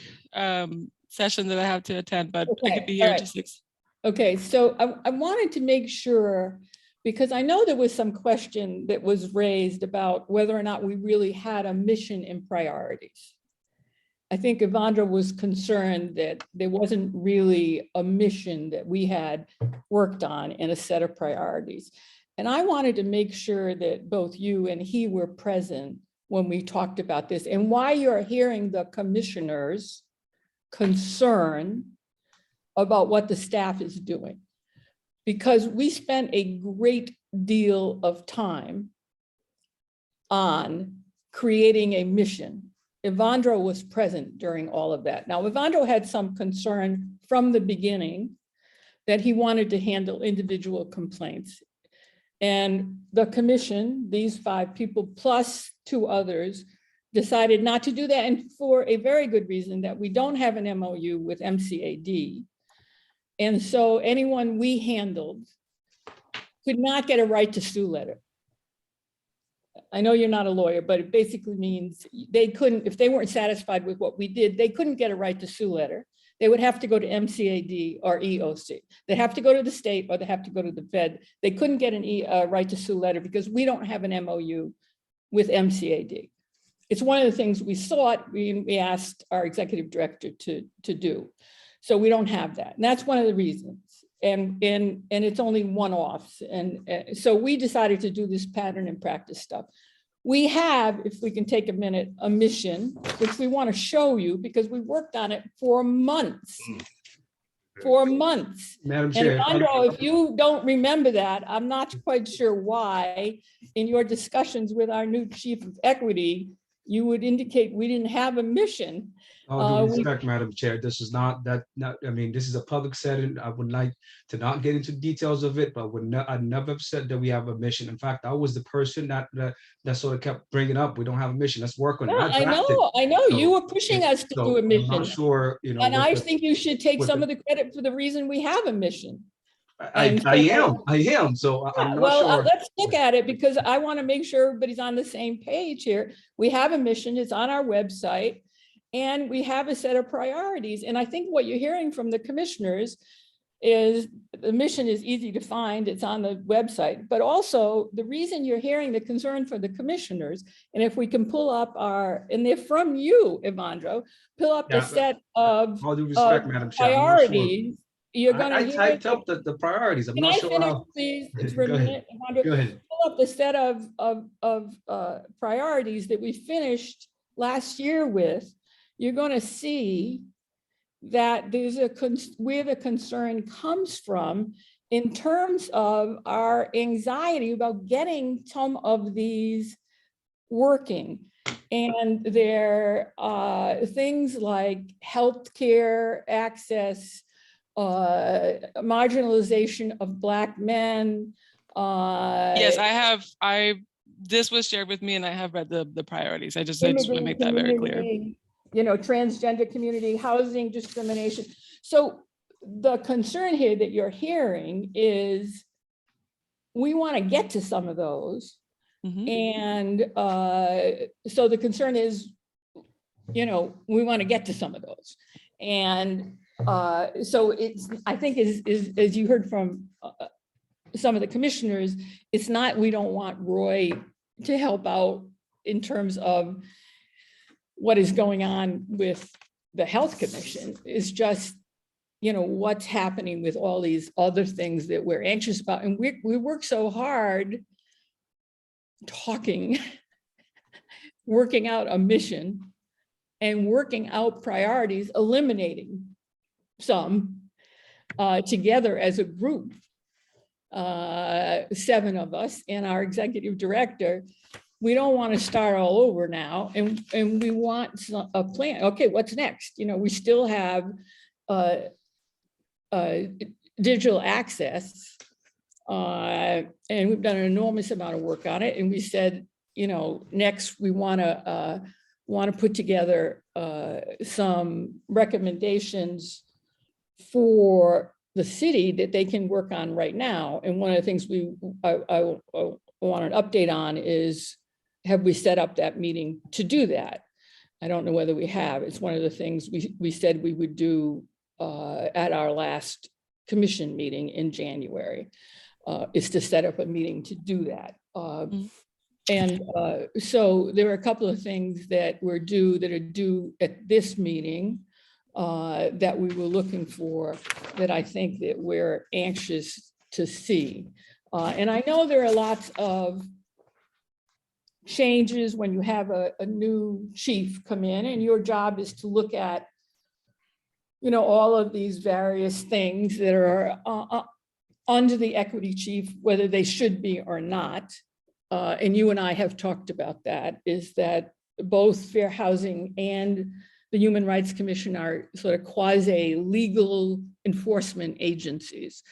session that I have to attend, but I could be here alright. to 6. Okay, so I wanted to make sure, because I know there was some question that was raised about whether or not we really had a mission and priorities. I think Evandro was concerned that there wasn't really a mission that we had worked on and a set of priorities. And I wanted to make sure that both you and he were present when we talked about this, and why you're hearing the commissioner's concern about what the staff is doing. Because we spent a great deal of time on creating a mission. Evandro was present during all of that. Now, Evandro had some concern from the beginning that he wanted to handle individual complaints. And the commission, these 5 people plus 2 others, decided not to do that, and for a very good reason, that we don't have an MOU with MCAD. And so anyone we handled could not get a right to sue letter. I know you're not a lawyer, but it basically means they couldn't, if they weren't satisfied with what we did, they couldn't get a right to sue letter. They would have to go to MCAD or EOC. They have to go to the state or they have to go to the Fed. They couldn't get a right to sue letter because we don't have an MOU with MCAD. It's one of the things we sought, we asked our executive director to do. So we don't have that. And that's one of the reasons. And it's only one-offs. And so we decided to do this pattern and practice stuff. We have, if we can take a minute, a mission, which we want to show you because we worked on it for months. For months. Madam And Chair. Alejandro, if you don't remember that, I'm not quite sure why in your discussions with our new chief of equity, you would indicate we didn't have a mission. All due we- respect, Madam Chair, this is not, I mean, this is a public setting. I would like to not get into details of it, but I never have said that we have a mission. In fact, I was the person that sort of kept bringing up, we don't have a mission, let's work on it. No, I drafted. know, you So, were pushing us to So do a I'm mission. not sure, you know. And what I the- think you should take what some the- of the credit for the reason we have a mission. I and am, so I'm not Well, sure. let's look at it because I want to make sure everybody's on the same page here. We have a mission, it's on our website, and we have a set of priorities. And I think what you're hearing from the commissioners is the mission is easy to find, it's on the website, but also the reason you're hearing the concern for the commissioners, and if we can pull up and they're from you, Evandro, pull up the Yeah, set of All due respect, of Madam Chair. I'm not sure. priorities, you're gonna I hear. typed up the priorities. I'm Can not I sure finish, how. please, for a Go ahead. minute? Evandro? Go ahead. Pull up the set of priorities that we finished last year with, you're going to see that there's where the concern comes from in terms of our anxiety about getting some of these working. And there are things like healthcare access, marginalization of Black men. Yes, this was shared with me and I have read the priorities. I just want to immigrant make that very clear. community, you know, transgender community, housing discrimination. So the concern here that you're hearing is we want to get to some of those. Mhm. And so the concern is, you know, we want to get to some of those. And so it's, I think as you heard from some of the commissioners, it's not, we don't want Roy to help out in terms of what is going on with the Health Commission. It's just, you know, what's happening with all these other things that we're anxious about. And we work so hard talking, working out a mission and working out priorities, eliminating some together as a group. 7 of us and our executive director. We don't want to start all over now, and we want a plan. Okay, what's next? You know, we still have digital access, and we've done an enormous amount of work on it. And we said, you know, next we want to put together some recommendations for the city that they can work on right now. And one of the things I want an update on is, have we set up that meeting to do that? I don't know whether we have. It's one of the things we said we would do at our last commission meeting in January, is to set up a meeting to do that. And so there are a couple of things that are due at this meeting that we were looking for, that I think that we're anxious to see. And I know there are lots of changes when you have a new chief come in, and your job is to look at, you know, all of these various things that are under the equity chief, whether they should be or not. And you and I have talked about that, is that both Fair Housing and the Human Rights Commission are sort of quasi-legal enforcement agencies.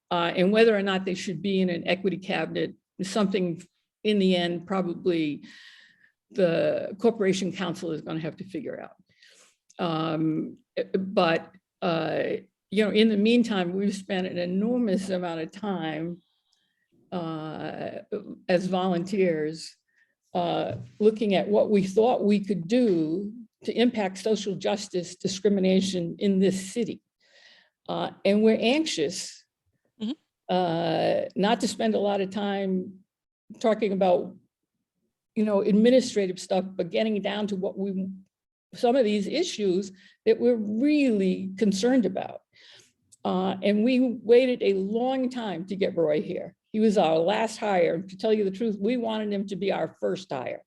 And whether or not they should be in an equity cabinet is something, in the end, probably the Corporation Council is going to have to figure out. But you know, in the meantime, we've spent an enormous amount of time as volunteers looking at what we thought we could do to impact social justice discrimination in this city. And we're anxious not to spend a lot of time talking about, you know, administrative stuff, but getting down to what some of these issues that we're really concerned about. And we waited a long time to get Roy here. He was our last hire. To tell you the truth, we wanted him to be our first hire.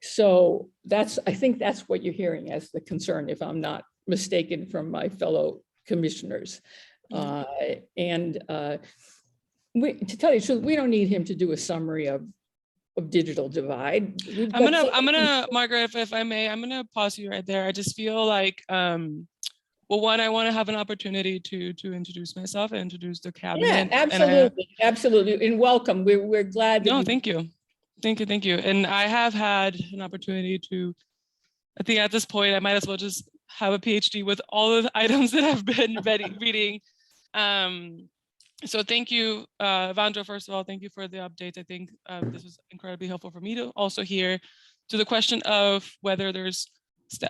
So I think that's what you're hearing as the concern, if I'm not mistaken, from my fellow commissioners. To tell you the truth, we don't need him to do a summary of digital divide. I'm gonna, Margaret, if I may, I'm gonna pause you right there. I just feel like, well, one, I want to have an opportunity to introduce myself and introduce the cabinet. Yeah, absolutely, absolutely, and welcome. We're glad. No, thank you. Thank you. And I have had an opportunity to, I think at this point, I might as well just have a PhD with all of the items that I've been reading. So thank you, Evandro, first of all, thank you for the updates. I think this was incredibly helpful for me to also hear. To the question of whether there's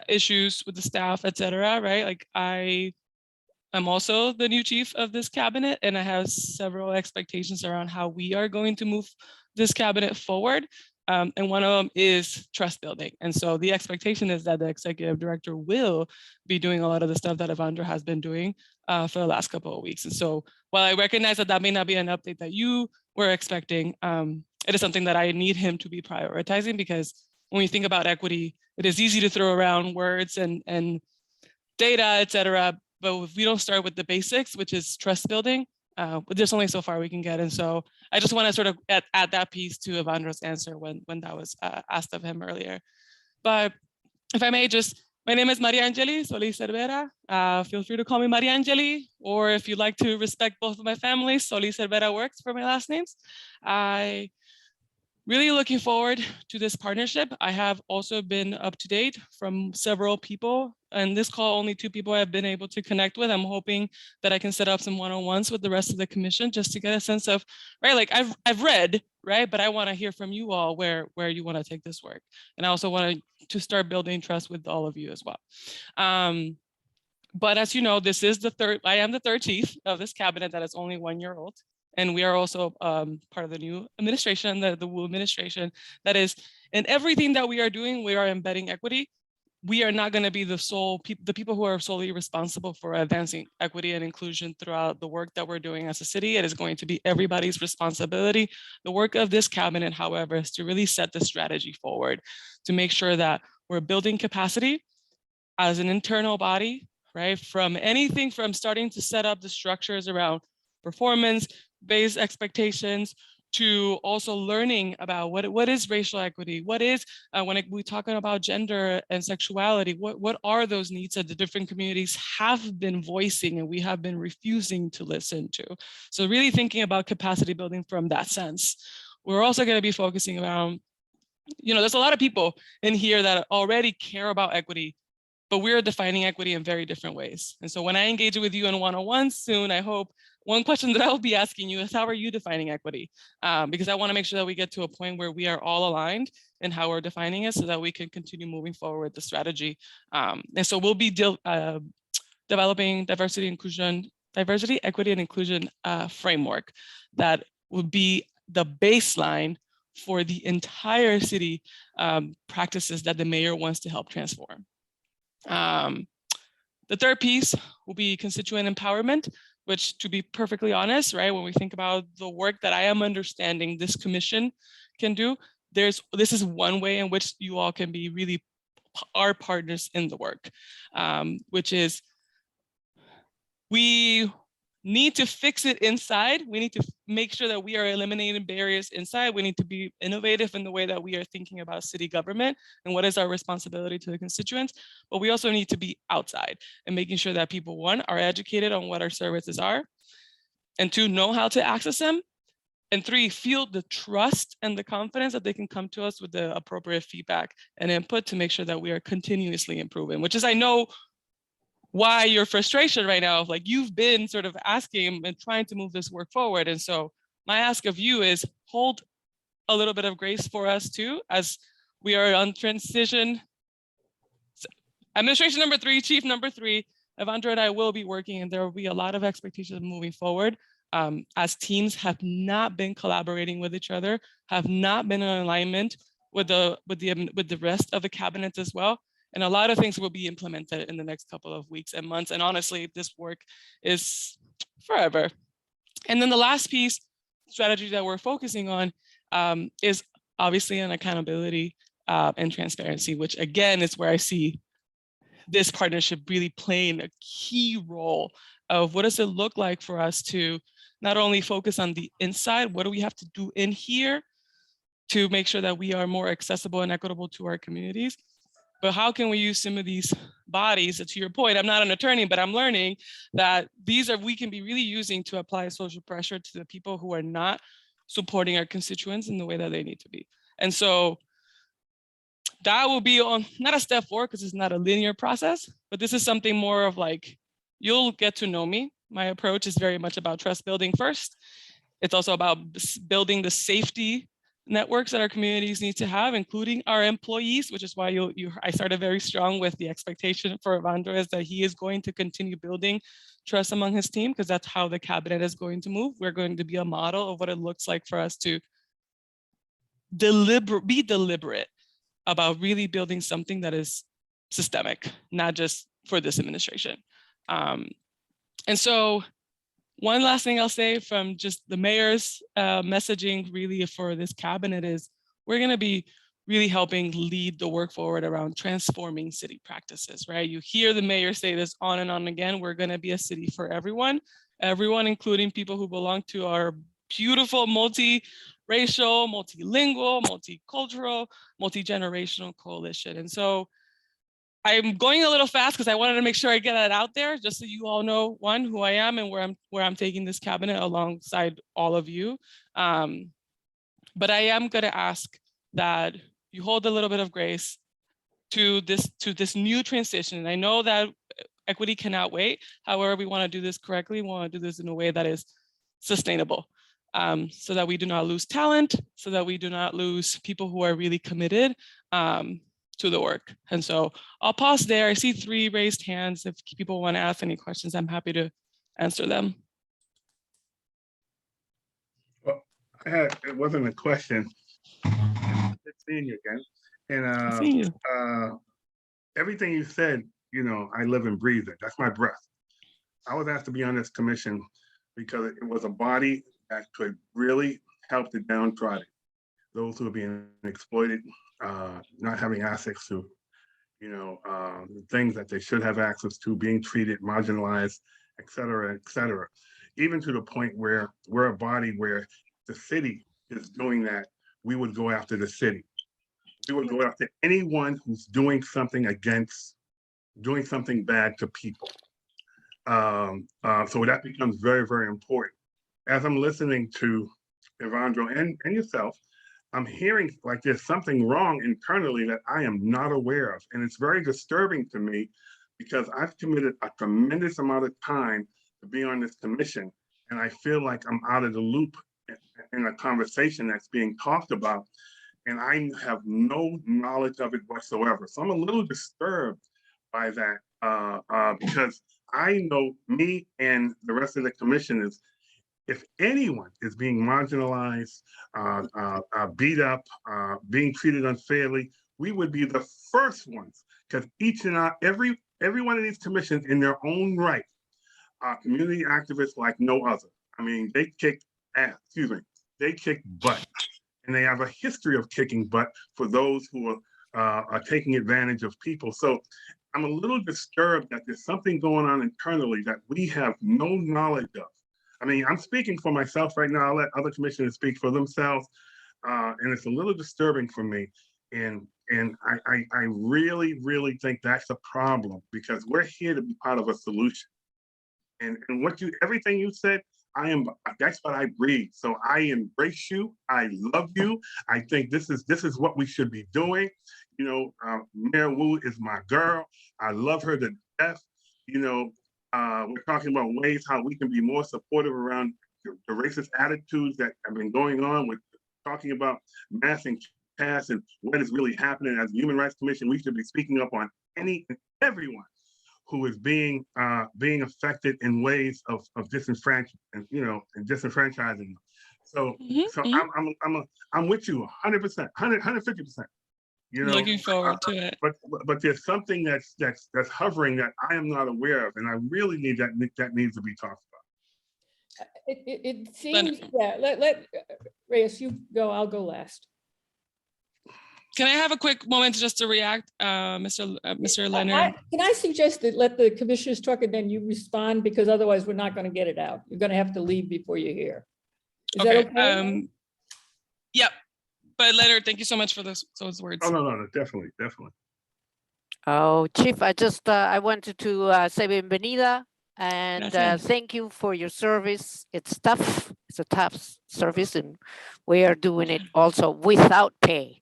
issues with the staff, et cetera, right? Like I'm also the new chief of this cabinet, and I have several expectations around how we are going to move this cabinet forward. And one of them is trust building. And so the expectation is that the executive director will be doing a lot of the stuff that Evandro has been doing for the last couple of weeks. And so while I recognize that that may not be an update that you were expecting, it is something that I need him to be prioritizing, because when we think about equity, it is easy to throw around words and data, et cetera. But if we don't start with the basics, which is trust building, there's only so far we can get. And so I just want to sort of add that piece to Evandro's answer when that was asked of him earlier. But if I may just, my name is Maria Angeli Solis Cervera. Feel free to call me Maria Angeli, or if you'd like to respect both of my families, Solis Cervera works for my last names. I really looking forward to this partnership. I have also been up to date from several people. And this call, only 2 people I've been able to connect with. I'm hoping that I can set up some one-on-ones with the rest of the commission just to get a sense of, right, like I've read, right, but I want to hear from you all where you want to take this work. And I also want to start building trust with all of you as well. But as you know, this is I am the third chief of this cabinet that is only 1 year old. And we are also part of the new administration, the Wu administration, that is, in everything that we are doing, we are embedding equity. We are not going to be the people who are solely responsible for advancing equity and inclusion throughout the work that we're doing as a city. It is going to be everybody's responsibility. The work of this cabinet, however, is to really set the strategy forward to make sure that we're building capacity as an internal body, right? From anything from starting to set up the structures around performance-based expectations, to also learning about what is racial equity, what is, when we're talking about gender and sexuality, what are those needs that the different communities have been voicing and we have been refusing to listen to. So really thinking about capacity building from that sense. We're also going to be focusing around, there's a lot of people in here that already care about equity, but we're defining equity in very different ways. And so when I engage with you in one-on-ones soon, I hope one question that I'll be asking you is, how are you defining equity? Because I want to make sure that we get to a point where we are all aligned in how we're defining it so that we can continue moving forward with the strategy. And so we'll be developing diversity, equity, and inclusion framework that would be the baseline for the entire city practices that the mayor wants to help transform. The third piece will be constituent empowerment, which, to be perfectly honest, right, when we think about the work that I am understanding this commission can do, this is one way in which you all can be really our partners in the work, which is we need to fix it inside. We need to make sure that we are eliminating barriers inside. We need to be innovative in the way that we are thinking about city government and what is our responsibility to the constituents. But we also need to be outside and making sure that people, 1, are educated on what our services are, and 2, know how to access them, and 3, feel the trust and the confidence that they can come to us with the appropriate feedback and input to make sure that we are continuously improving, which is, I know, why your frustration right now, like you've been sort of asking and trying to move this work forward. And so my ask of you is hold a little bit of grace for us too, as we are on transition. Administration number 3, chief number 3, Evandro and I will be working, and there will be a lot of expectations moving forward as teams have not been collaborating with each other, have not been in alignment with the rest of the cabinet as well. And a lot of things will be implemented in the next couple of weeks and months. And honestly, this work is forever. And then the last piece strategy that we're focusing on is obviously on accountability and transparency, which again is where I see this partnership really playing a key role of what does it look like for us to not only focus on the inside, what do we have to do in here to make sure that we are more accessible and equitable to our communities, but how can we use some of these bodies, to your point, I'm not an attorney, but I'm learning that we can be really using to apply social pressure to the people who are not supporting our constituents in the way that they need to be. And so that will be on not a step forward because it's not a linear process, but this is something more of like, you'll get to know me. My approach is very much about trust building first. It's also about building the safety networks that our communities need to have, including our employees, which is why I started very strong with the expectation for Evandro is that he is going to continue building trust among his team, because that's how the cabinet is going to move. We're going to be a model of what it looks like for us to be deliberate about really building something that is systemic, not just for this administration. And so one last thing I'll say from just the mayor's messaging really for this cabinet is we're going to be really helping lead the work forward around transforming city practices, right? You hear the mayor say this on and on again, we're going to be a city for everyone, including people who belong to our beautiful multi-racial, multilingual, multicultural, multi-generational coalition. And so I'm going a little fast because I wanted to make sure I get that out there, just so you all know, one, who I am and where I'm taking this cabinet alongside all of you. But I am going to ask that you hold a little bit of grace to this new transition. And I know that equity cannot wait. However, we want to do this correctly. We want to do this in a way that is sustainable, so that we do not lose talent, so that we do not lose people who are really committed to the work. And so I'll pause there. I see 3 raised hands. If people want to ask any questions, I'm happy to answer them. Well, it wasn't a question. Good seeing you again. And See you. everything you said, I live and breathe it. That's my breath. I was asked to be on this commission because it was a body that could really help the downtrodden, those who are being exploited, not having access to, things that they should have access to, being treated, marginalized, et cetera, even to the point where we're a body where the city is doing that, we would go after the city. We would go after anyone who's doing something bad to people. So that becomes very, very important. As I'm listening to Evandro and yourself, I'm hearing like there's something wrong internally that I am not aware of. And it's very disturbing to me because I've committed a tremendous amount of time to be on this commission. And I feel like I'm out of the loop in a conversation that's being talked about. And I have no knowledge of it whatsoever. So I'm a little disturbed by that because I know me and the rest of the commission is, if anyone is being marginalized, beat up, being treated unfairly, we would be the first ones, because every one of these commissions in their own right are community activists like no other. I mean, they kick butt, and they have a history of kicking butt for those who are taking advantage of people. So I'm a little disturbed that there's something going on internally that we have no knowledge of. I mean, I'm speaking for myself right now. I'll let other commissioners speak for themselves. And it's a little disturbing for me. And I really, really think that's a problem, because we're here to be part of a solution. And everything you said, that's what I breathe. So I embrace you. I love you. I think this is what we should be doing. Mayor Wu is my girl. I love her to death. We're talking about ways how we can be more supportive around the racist attitudes that have been going on. With talking about mass and caste and what is really happening. As the Human Rights Commission, we should be speaking up on any and everyone who is being affected in ways of disenfranchising, and disenfranchising them. So I'm with you 100%, 150%. Looking forward to it. But there's something that's hovering that I am not aware of, and I really need that needs to be talked about. It seems that, Reyes, you go, I'll go last. Can I have a quick moment just to react, Mr. Leonard? Can I suggest that let the commissioners talk and then you respond, because otherwise we're not going to get it out. You're going to have to leave before you're here. Is that okay? Yep. But Leonard, thank you so much for those words. Oh, no, definitely. Oh, Chief, I wanted to say bienvenida and Gracias. thank you for your service. It's tough. It's a tough service, and we are doing it also without pay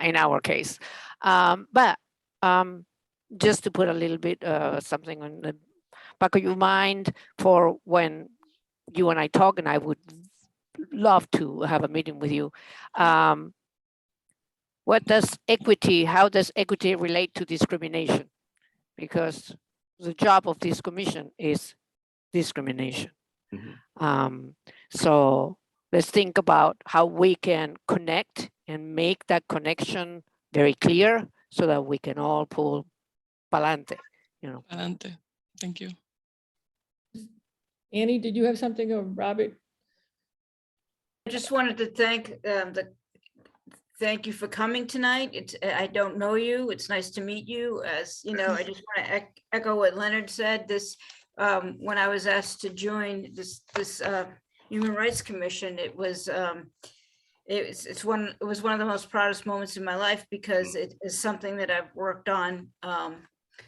in our case. But just to put a little bit something on the back of your mind for when you and I talk, and I would love to have a meeting with you. What does equity, how does equity relate to discrimination? Because the job of this commission is discrimination. So let's think about how we can connect and make that connection very clear so that we can all pull pa'lante, you know. Adelante. Thank you. Annie, did you have something, or Robert? I just wanted to thank you for coming tonight. I don't know you. It's nice to meet you. As you know, I just want to echo what Leonard said. This, when I was asked to join this Human Rights Commission, it was one of the most proudest moments in my life, because it is something that I've worked on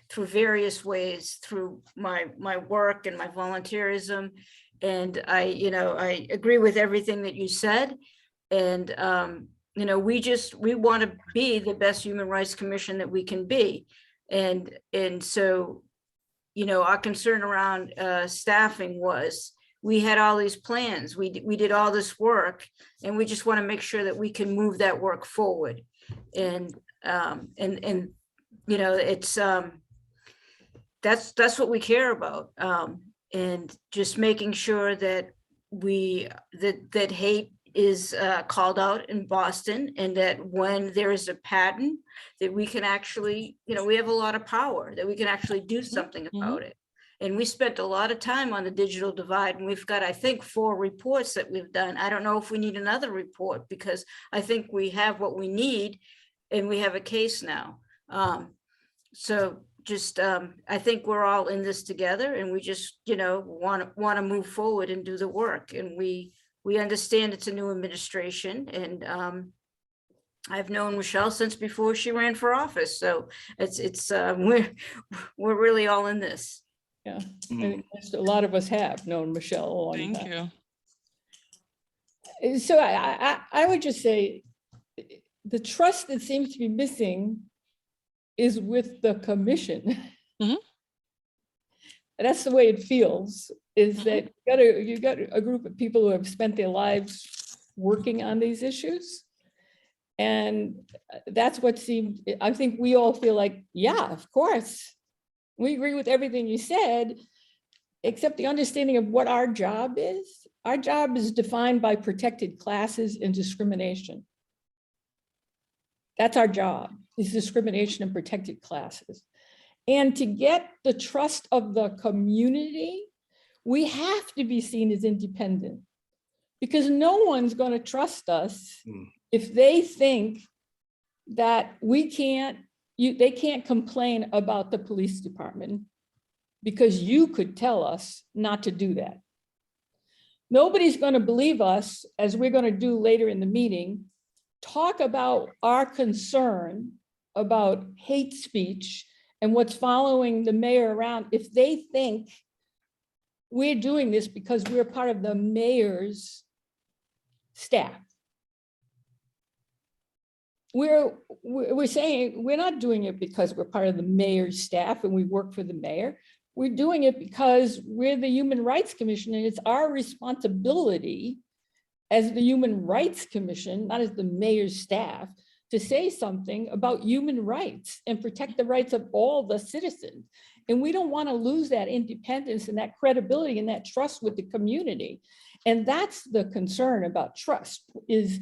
through various ways, through my work and my volunteerism. And I agree with everything that you said. And we want to be the best Human Rights Commission that we can be. And so, our concern around staffing was, we had all these plans, we did all this work, and we just want to make sure that we can move that work forward. And it's that's what we care about. And just making sure that that hate is called out in Boston, and that when there is a pattern, that we can actually, we have a lot of power, that we can actually do something about it. And we spent a lot of time on the digital divide, and we've got, I think, 4 reports that we've done. I don't know if we need another report, because I think we have what we need, and we have a case now. So just, I think we're all in this together, and we just, want to move forward and do the work. And we understand it's a new administration, and I've known Michelle since before she ran for office. So we're really all in this. Yeah, and a lot of us have known Michelle a long time. Thank you. So I would just say, the trust that seems to be missing is with the commission. That's the way it feels, is that you got a group of people who have spent their lives working on these issues. And that's what seemed, I think we all feel like, yeah, of course, we agree with everything you said, except the understanding of what our job is. Our job is defined by protected classes and discrimination. That's our job, is discrimination and protected classes. And to get the trust of the community, we have to be seen as independent, because no one's going to trust us if they think that they can't complain about the police department because you could tell us not to do that. Nobody's going to believe us, as we're going to do later in the meeting, talk about our concern about hate speech and what's following the mayor around, if they think we're doing this because we're part of the mayor's staff. We're saying we're not doing it because we're part of the mayor's staff and we work for the mayor. We're doing it because we're the Human Rights Commission, and it's our responsibility as the Human Rights Commission, not as the mayor's staff, to say something about human rights and protect the rights of all the citizens. And we don't want to lose that independence and that credibility and that trust with the community. And that's the concern about trust, is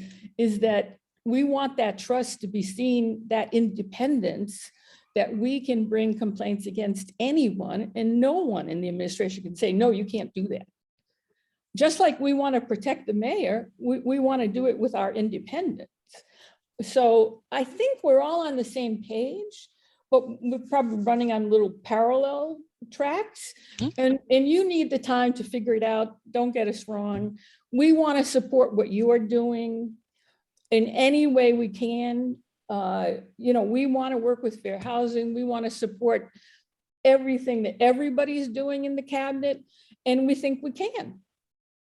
that we want that trust to be seen, that independence, that we can bring complaints against anyone, and no one in the administration can say, no, you can't do that. just like we want to protect the mayor, we want to do it with our independence. So I think we're all on the same page, but we're probably running on little parallel tracks. And you need the time to figure it out. Don't get us wrong. We want to support what you are doing in any way we can. You know, we want to work with fair housing. We want to support everything that everybody's doing in the cabinet, and we think we can.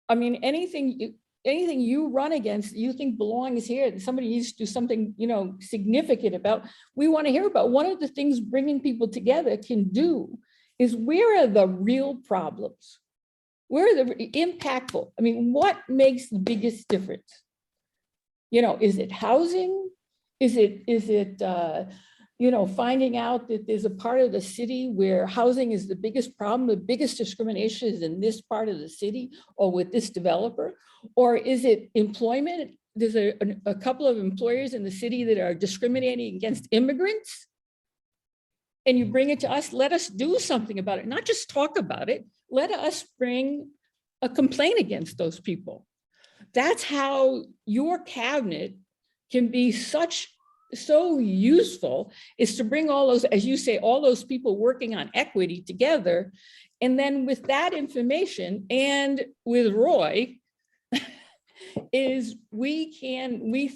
I mean, anything you run against, you think belongs here, that somebody needs to do something, you know, significant about, we want to hear about. One of the things bringing people together can do is, where are the real problems? Where are the impactful? I mean, what makes the biggest difference? You know, is it housing? Is it, you know, finding out that there's a part of the city where housing is the biggest problem, the biggest discrimination is in this part of the city or with this developer? Or is it employment? There's a couple of employers in the city that are discriminating against immigrants. And you bring it to us, let us do something about it, not just talk about it. Let us bring a complaint against those people. That's how your cabinet can be so useful, is to bring all those, as you say, all those people working on equity together. And then with that information and with Roy, is we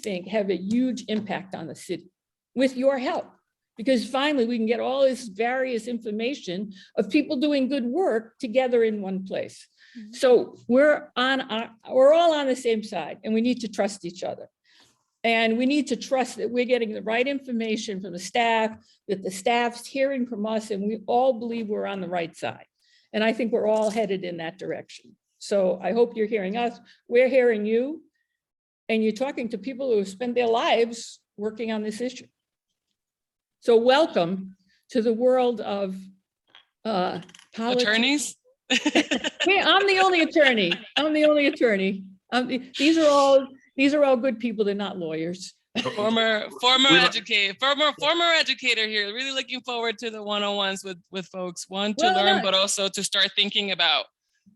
think, have a huge impact on the city with your help. Because finally we can get all this various information of people doing good work together in one place. So we're all on the same side, and we need to trust each other. And we need to trust that we're getting the right information from the staff, that the staff's hearing from us, and we all believe we're on the right side. And I think we're all headed in that direction. So I hope you're hearing us. We're hearing you. And you're talking to people who have spent their lives working on this issue. So welcome to the world of politics. Attorneys? I'm the only attorney. I'm the only attorney. These are all good people. They're not lawyers. Former We- educator here. Really looking forward to the one-on-ones with folks. One, to Well, learn, no. but also to start thinking about,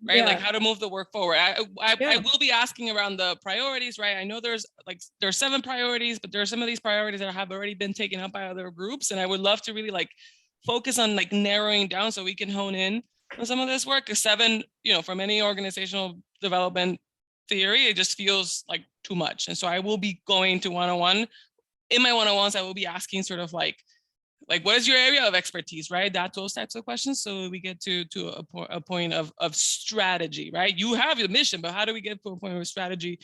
right? Like Yeah. how to move the work forward. I Yeah. will be asking around the priorities, right? I know there's 7 priorities, but there are some of these priorities that have already been taken up by other groups. And I would love to really like focus on like narrowing down so we can hone in on some of this work. Because 7, you know, from any organizational development theory, it just feels like too much. And so I will be going to one-on-one. In my one-on-ones, I will be asking sort of like what is your area of expertise, right? Those types of questions. So we get to a point of strategy, right? You have your mission, but how do we get to a point of strategy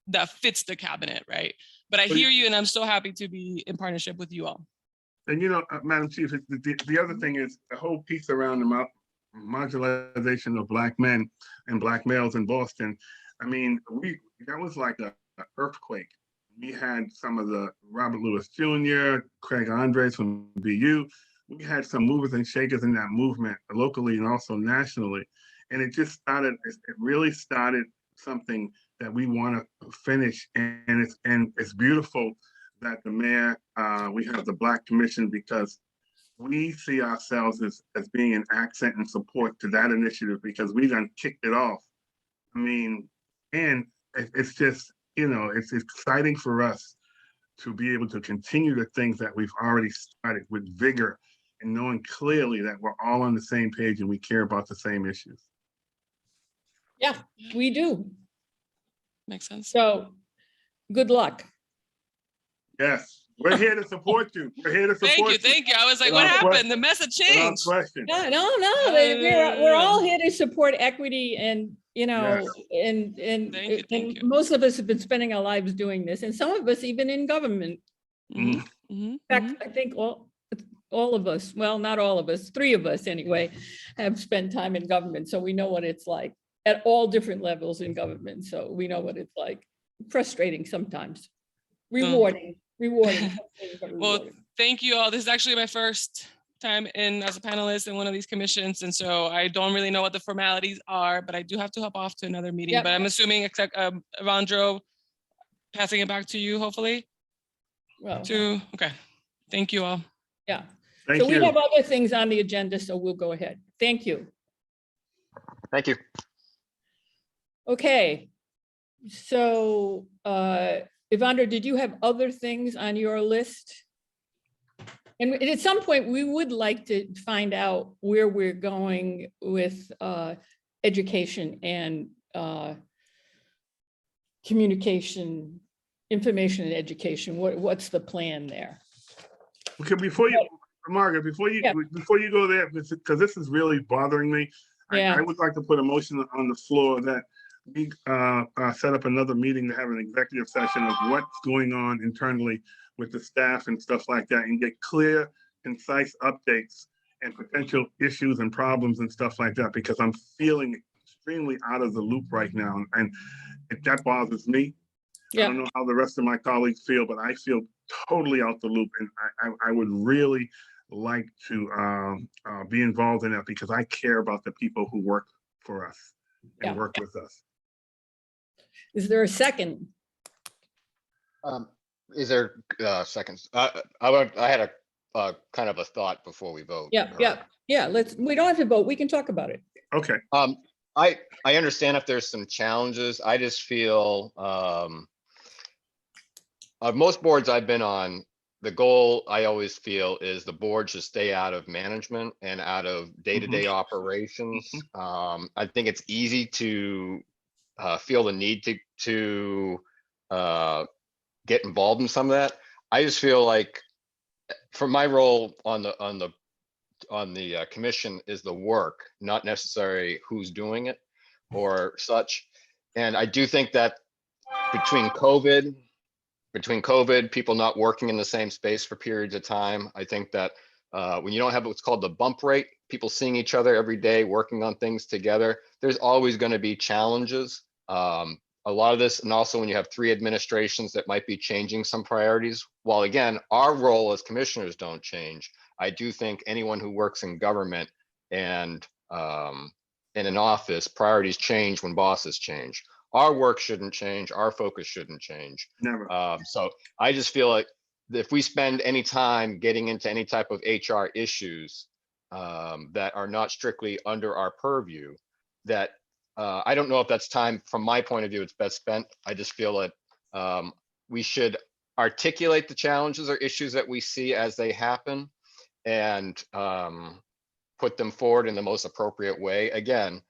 that fits the cabinet, right? But I hear you, and I'm so happy to be in partnership with you all. And you know, Madam Chief, the other thing is the whole piece around the marginalization of Black men and Black males in Boston. I mean, that was like an earthquake. We had some of the Robert Lewis Jr., Craig Andres from BU. We had some movers and shakers in that movement locally and also nationally. And it really started something that we want to finish. And it's beautiful that the mayor, we have the Black Commission, because we see ourselves as being an accent and support to that initiative, because we done kicked it off. I mean, and it's just, you know, it's exciting for us to be able to continue the things that we've already started with vigor, and knowing clearly that we're all on the same page and we care about the same issues. Yeah, we do. Makes sense. So good luck. Yes, we're here to support you. We're here to support you. Thank you. I was like, what Without happened? question. The message Without changed. question. No. We're all here to support equity, and, you know, and Thank you. most of us have been spending our lives doing this, and some of us even in government. Mhm, mhm, In fact, I think all of us, well, not all of us, 3 of us anyway, have spent time in government. So we know what it's like at all different levels in government. So we know what it's like. Frustrating sometimes, rewarding. Well, thank you all. This is actually my first time in as a panelist in one of these commissions. And so I don't really know what the formalities are, but I do have to hop off to another meeting. Yep. But I'm assuming, except Evandro, passing it back to you, hopefully. Well, Okay. Thank you all. yeah. Thank So we you. have other things on the agenda, so we'll go ahead. Thank you. Thank you. Okay. So, Evandro, did you have other things on your list? And at some point, we would like to find out where we're going with education and communication, information and education. What's the plan there? Okay, before you, Margaret, Yeah. before you go there, because this is really bothering me, Yeah. I would like to put a motion on the floor that we set up another meeting to have an executive session of what's going on internally with the staff and stuff like that, and get clear, concise updates and potential issues and problems and stuff like that, because I'm feeling extremely out of the loop right now, and that bothers me. I Yeah. don't know how the rest of my colleagues feel, but I feel totally out the loop, and I would really like to be involved in that, because I care about the people who work for us and Yeah. work with us. Is there a second? Is there seconds? I had a kind of a thought before we vote. Yeah, yeah, yeah. We don't have to vote. We can talk about it. Okay, I understand if there's some challenges. I just feel most boards I've been on, the goal I always feel is the board should stay out of management and out of day-to-day operations. I think it's easy to feel the need to get involved in some of that. I just feel like for my role on the commission is the work, not necessarily who's doing it or such. And I do think that between COVID, people not working in the same space for periods of time, I think that when you don't have what's called the bump rate, people seeing each other every day, working on things together, there's always going to be challenges. A lot of this, and also when you have 3 administrations that might be changing some priorities, while again, our role as commissioners don't change, I do think anyone who works in government and in an office, priorities change when bosses change. Our work shouldn't change, our focus shouldn't change. never. So I just feel like if we spend any time getting into any type of HR issues that are not strictly under our purview, that I don't know if that's time, from my point of view, it's best spent. I just feel that we should articulate the challenges or issues that we see as they happen and put them forward in the most appropriate way. Again,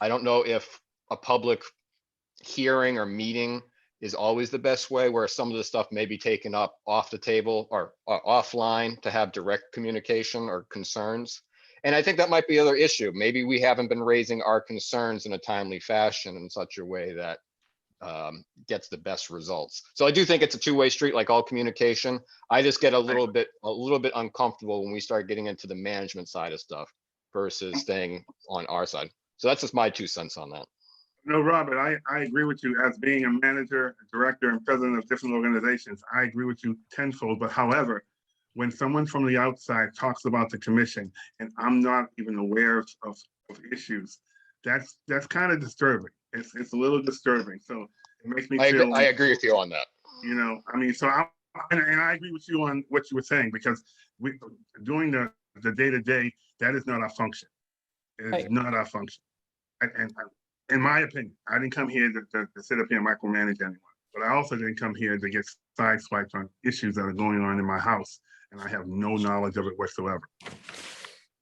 I don't know if a public hearing or meeting is always the best way, where some of the stuff may be taken up off the table or offline to have direct communication or concerns. And I think that might be another issue. Maybe we haven't been raising our concerns in a timely fashion in such a way that gets the best results. So I do think it's a two-way street, like all communication. I just get a little bit uncomfortable when we start getting into the management side of stuff versus staying on our side. So that's just my 2 cents on that. No, Robert, I agree with you. As being a manager, director, and president of different organizations, I agree with you tenfold. But however, when someone from the outside talks about the commission and I'm not even aware of issues, that's kind of disturbing. It's a little disturbing. So it makes me feel. I agree with you on that. You know, I mean, so and I agree with you on what you were saying, because we doing the day-to-day, that is not our function. It is Right. not our function. And in my opinion, I didn't come here to sit up here and micromanage anyone, but I also didn't come here to get sideswiped on issues that are going on in my house, and I have no knowledge of it whatsoever.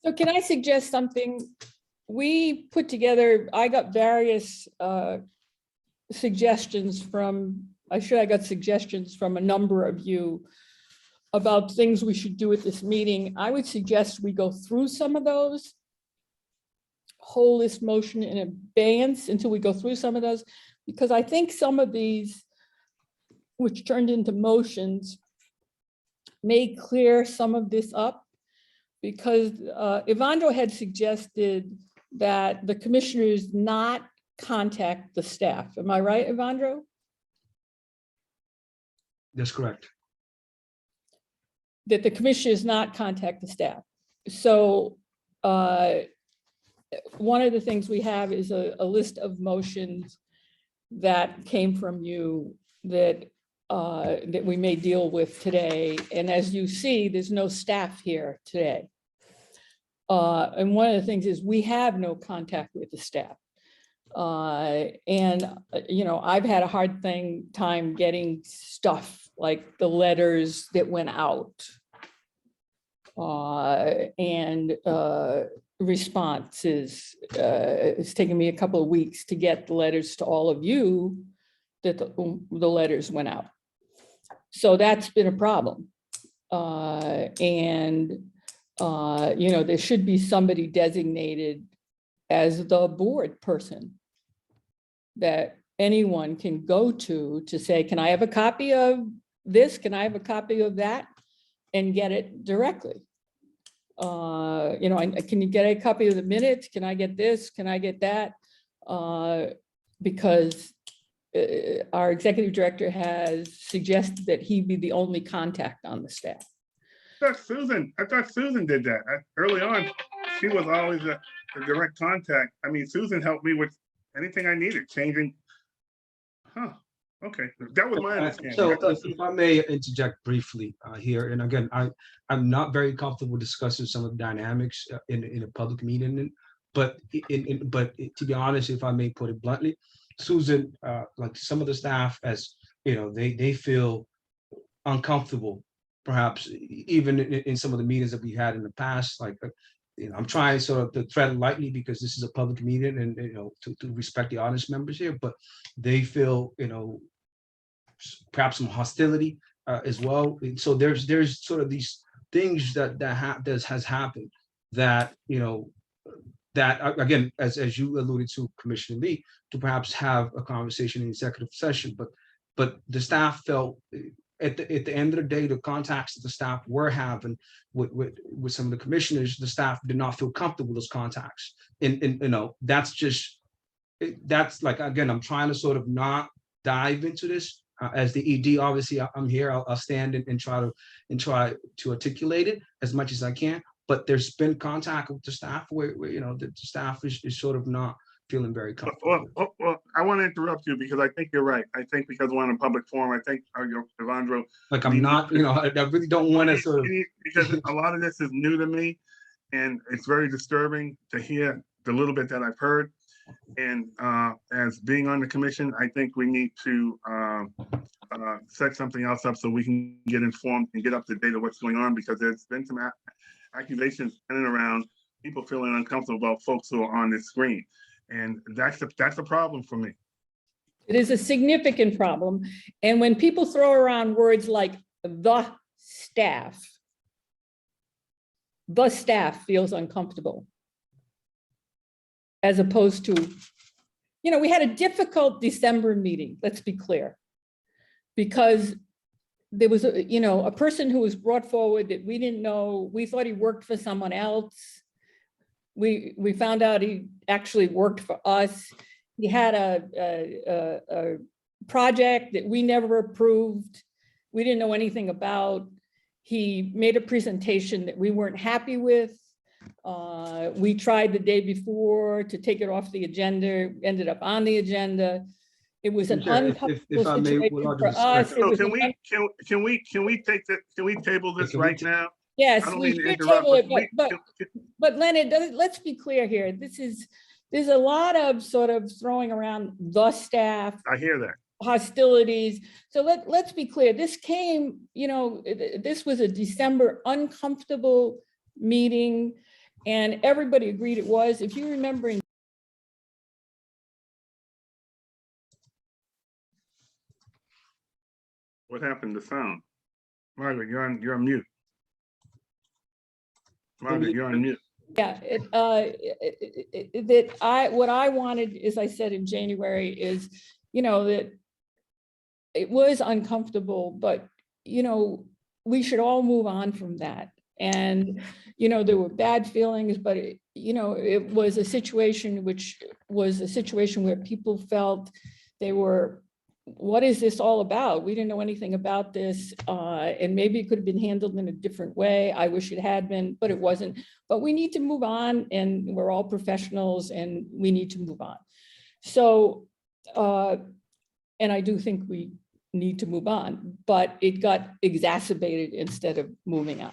So can I suggest something? We put together, I got various suggestions from, I got suggestions from a number of you about things we should do at this meeting. I would suggest we go through some of those, hold this motion in abeyance until we go through some of those, because I think some of these, which turned into motions, may clear some of this up, because Evandro had suggested that the commissioners not contact the staff. Am I right, Evandro? That's correct. That the commissioners not contact the staff. So one of the things we have is a list of motions that came from you that that we may deal with today. And as you see, there's no staff here today. And one of the things is we have no contact with the staff. You know, I've had a hard time getting stuff like the letters that went out. And responses. It's taken me a couple of weeks to get the letters to all of you that the letters went out. So that's been a problem. You know, there should be somebody designated as the board person that anyone can go to say, can I have a copy of this? Can I have a copy of that? And get it directly. You know, can you get a copy of the minutes? Can I get this? Can I get that? Because our executive director has suggested that he be the only contact on the staff. I thought Susan did that. Early on, she was always a direct contact. I mean, Susan helped me with anything I needed, changing. Huh, okay, that was my understanding. So if I may interject briefly here, and again, I'm not very comfortable discussing some of the dynamics in a public meeting, but to be honest, if I may put it bluntly, Susan, like some of the staff, as you know, they feel uncomfortable, perhaps even in some of the meetings that we had in the past. Like, you know, I'm trying sort of to tread lightly because this is a public meeting, and you know, to respect the audience members here, but they feel, you know, perhaps some hostility as well. And so there's sort of these things that has happened that, you know, that again, as you alluded to, Commissioner Lee, to perhaps have a conversation in executive session, but the staff felt at the end of the day, the contacts that the staff were having with some of the commissioners, the staff did not feel comfortable with those contacts. And you know, that's like, again, I'm trying to sort of not dive into this. As the ED, obviously, I'm here. I'll stand and try to articulate it as much as I can. But there's been contact with the staff where you know, the staff is sort of not feeling very comfortable. Well, I want to interrupt you because I think you're right. I think because we're in a public forum, I think, Evandro. Like, I'm not, you know, I really don't want to sort of. Because a lot of this is new to me, and it's very disturbing to hear the little bit that I've heard. And as being on the commission, I think we need to set something else up so we can get informed and get up to date of what's going on, because there's been some accusations in and around people feeling uncomfortable about folks who are on this screen. And that's a problem for me. It is a significant problem. And when people throw around words like the staff feels uncomfortable. As opposed to, you know, we had a difficult December meeting, let's be clear. Because there was a person who was brought forward that we didn't know, we thought he worked for someone else. We found out he actually worked for us. He had a project that we never approved. We didn't know anything about. He made a presentation that we weren't happy with. We tried the day before to take it off the agenda, ended up on the agenda. It was an uncomfortable situation for us. So can we table this right now? Yes, I don't we mean to should interrupt, table it, but Leonard, let's be clear here. There's a lot of sort of throwing around the staff. I hear that. Hostilities. So let's be clear. This came, you know, this was a December uncomfortable meeting, and everybody agreed it was. If you remember in What happened to sound? Margaret, you're on mute. Margaret, you're on mute. Yeah, what I wanted, as I said in January, is, you know, that it was uncomfortable, but, you know, we should all move on from that. And, you know, there were bad feelings, but, you know, it was a situation where people felt they were, what is this all about? We didn't know anything about this, and maybe it could have been handled in a different way. I wish it had been, but it wasn't. But we need to move on, and we're all professionals, and we need to move on. So, and I do think we need to move on, but it got exacerbated instead of moving on.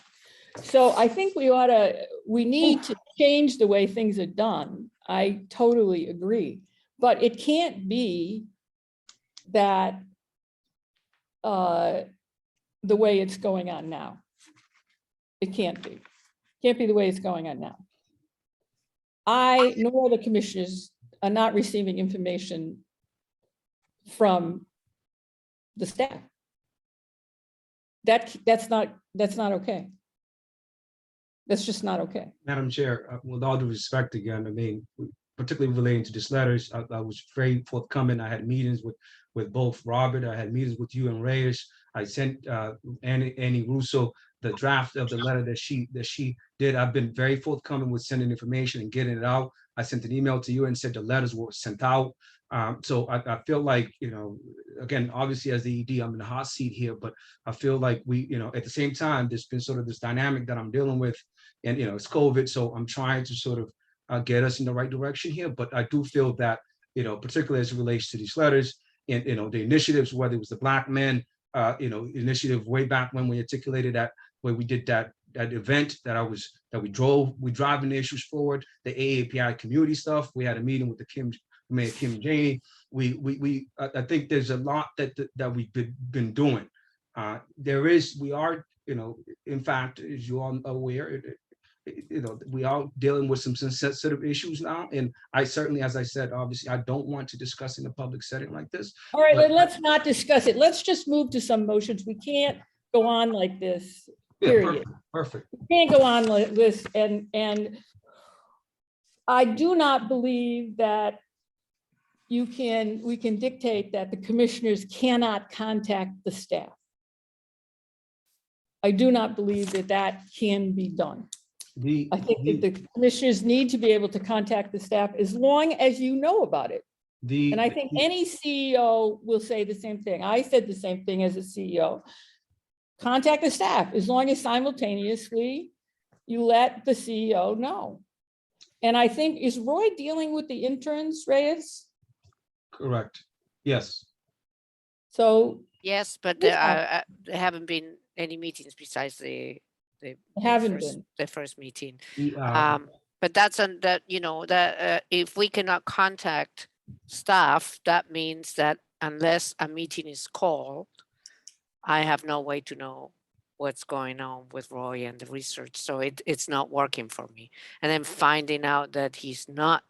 So I think we need to change the way things are done. I totally agree. But it can't be that the way it's going on now. It can't be. Can't be the way it's going on now. I nor the commissioners are not receiving information from the staff. That's not okay. That's just not okay. Madam Chair, with all due respect again, I mean, particularly relating to these letters, I was very forthcoming. I had meetings with both Robert. I had meetings with you and Reyes. I sent Annie Russo the draft of the letter that she did. I've been very forthcoming with sending information and getting it out. I sent an email to you and said the letters were sent out. So I feel like, you know, again, obviously as the ED, I'm in the hot seat here, but I feel like we, you know, at the same time, there's been sort of this dynamic that I'm dealing with, and, you know, it's COVID. So I'm trying to sort of get us in the right direction here. But I do feel that, you know, particularly as it relates to these letters and, you know, the initiatives, whether it was the Black Men, you know, initiative way back when we articulated that, where we did that event that we driving the issues forward, the AAPI community stuff. We had a meeting with the Mayor Kim Janey. I think there's a lot that we've been doing. We are, you know, in fact, as you all aware, you know, we are dealing with some sensitive issues now. And I certainly, as I said, obviously, I don't want to discuss in a public setting like this. All right, But- let's not discuss it. Let's just move to some motions. We can't go on like this, Yeah, period. perfect. We can't go on like this, and I do not believe that we can dictate that the commissioners cannot contact the staff. I do not believe that can be done. I think that the commissioners need to be able to contact the staff as long as you know about it. And I think any CEO will say the same thing. I said the same thing as a CEO. Contact the staff as long as simultaneously you let the CEO know. And I think, is Roy dealing with the interns, Reyes? Correct. Yes. So Yes, but Yeah. there haven't been any meetings besides the haven't first- been. the first meeting. Uh, But that's on that, you know, that if we cannot contact staff, that means that unless a meeting is called, I have no way to know what's going on with Roy and the research. So it's not working for me. And then finding out that he's not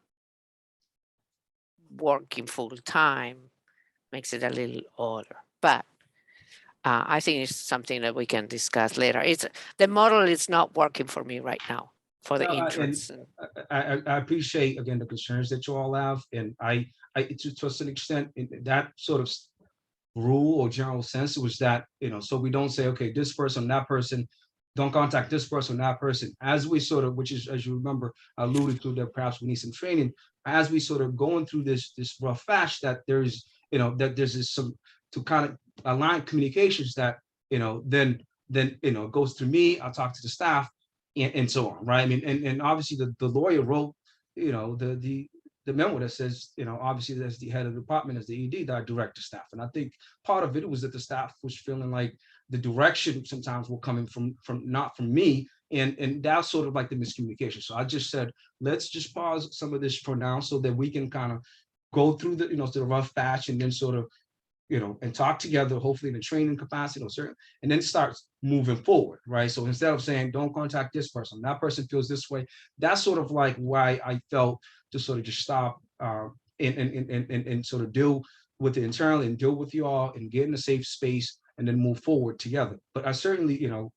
working full time makes it a little odder. But I think it's something that we can discuss later. The model is not working for me right now for the No, and interns. I appreciate, again, the concerns that you all have, and I to a certain extent, in that sort of rule or general sense, it was that, you know, so we don't say, okay, this person, that person, don't contact this person, that person. As we sort of, which is, as you remember, alluded to, that perhaps we need some training, as we sort of going through this rough patch, that there's, you know, that there's this some to kind of align communications that, you know, then you know, it goes through me, I'll talk to the staff, and so on, right? I mean, and obviously the lawyer wrote, you know, the memo that says, you know, obviously as the head of the department, as the ED, that I direct the staff. And I think part of it was that the staff was feeling like the direction sometimes were coming from not from me, and that's sort of like the miscommunication. So I just said, let's just pause some of this for now so that we can kind of go through the, you know, the rough patch, and then sort of, you know, and talk together, hopefully in a training capacity or certain, and then start moving forward, right? So instead of saying, don't contact this person, that person feels this way, that's sort of like why I felt to sort of just stop and sort of deal with it internally and deal with you all and get in a safe space and then move forward together. But I certainly, you know,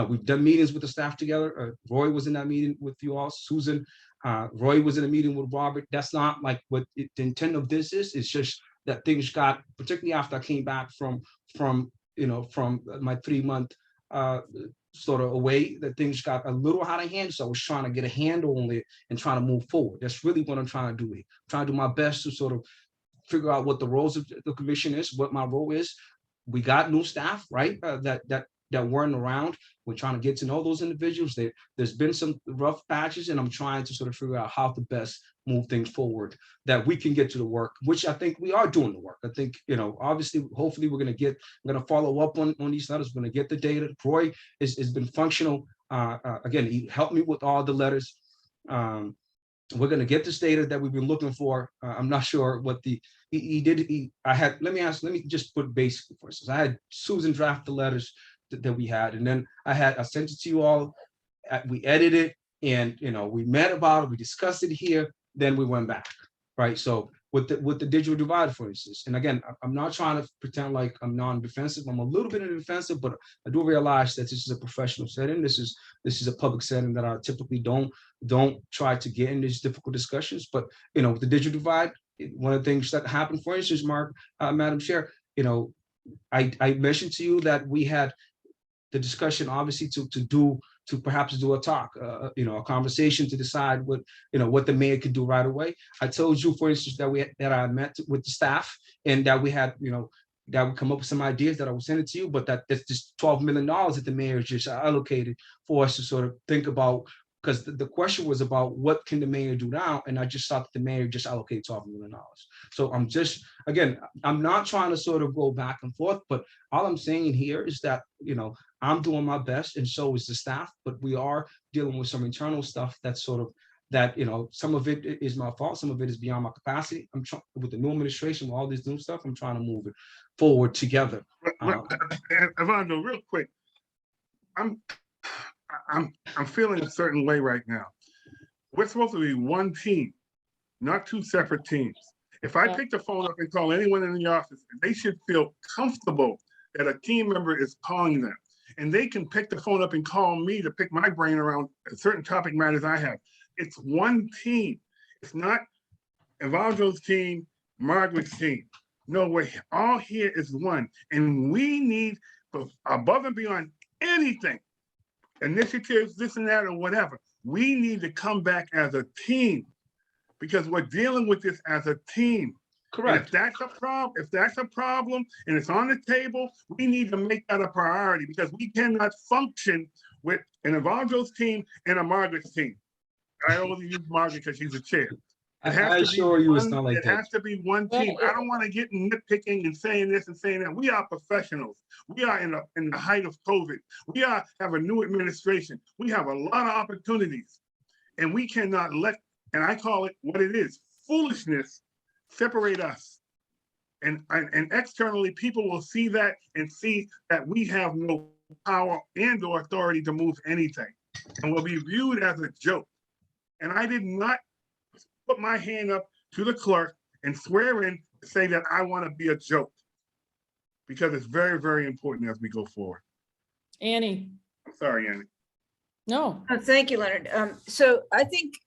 we've done meetings with the staff together. Roy was in that meeting with you all, Susan, Roy was in a meeting with Robert. That's not like what the intent of this is. It's just that things got, particularly after I came back from you know, from my 3-month sort of away, that things got a little out of hand. So I was trying to get a handle on it and trying to move forward. That's really what I'm trying to do here. I'm trying to do my best to sort of figure out what the roles of the commission is, what my role is. We got new staff, right? That weren't around. We're trying to get to know those individuals. There's been some rough patches, and I'm trying to sort of figure out how to best move things forward, that we can get to the work, which I think we are doing the work. I think, you know, obviously, hopefully I'm going to follow up on these letters. We're going to get the data. Roy has been functional. Again, he helped me with all the letters. We're gonna get this data that we've been looking for. I'm not sure what let me just put basically for instance, I had Susan draft the letters that we had, and then I sent it to you all. We edited it, and we met about it, we discussed it here, then we went back, right? So with the digital divide, for instance, and again, I'm not trying to pretend like I'm non-defensive. I'm a little bit in the defensive, but I do realize that this is a professional setting. This is a public setting that I typically don't try to get in these difficult discussions. But with the digital divide, one of the things that happened, for instance, Mark, Madam Chair, I mentioned to you that we had the discussion, obviously, to perhaps do a talk, a conversation to decide what the mayor could do right away. I told you, for instance, that I met with the staff, and that we had, that would come up with some ideas that I would send it to you, but that's just $12 million that the mayor just allocated for us to sort of think about, because the question was about what can the mayor do now, and I just thought that the mayor just allocated $12 million. So I'm not trying to sort of go back and forth, but all I'm saying here is that, I'm doing my best, and so is the staff, but we are dealing with some internal stuff that's sort of that, some of it is my fault, some of it is beyond my capacity. I'm trying with the new administration, with all this new stuff, I'm trying to move it forward together. Evandro, real quick, I'm feeling a certain way right now. We're supposed to be one team, not two separate teams. If I pick the phone up and call anyone in the office, they should feel comfortable that a team member is calling them. And they can pick the phone up and call me to pick my brain around certain topic matters I have. It's one team. It's not Evandro's team, Margaret's team. No, we're all here is one. And we need, above and beyond anything, initiatives, this and that, or whatever, we need to come back as a team, because we're dealing with this as a team. Correct. And if that's a problem and it's on the table, we need to make that a priority, because we cannot function with an Evandro's team and a Margaret's team. I only use Margaret because she's the chair. I assure you it's not like It that. has to be one team. I don't want to get nitpicking and saying this and saying that. We are professionals. We are in the height of COVID. We have a new administration. We have a lot of opportunities, and we cannot let, and I call it what it is, foolishness, separate us. And externally, people will see that and see that we have no power and or authority to move anything, and will be viewed as a joke. And I did not put my hand up to the clerk and swear in to say that I want to be a joke, because it's very, very important as we go forward. Annie, I'm sorry, Annie. no, Thank you, Leonard. So I think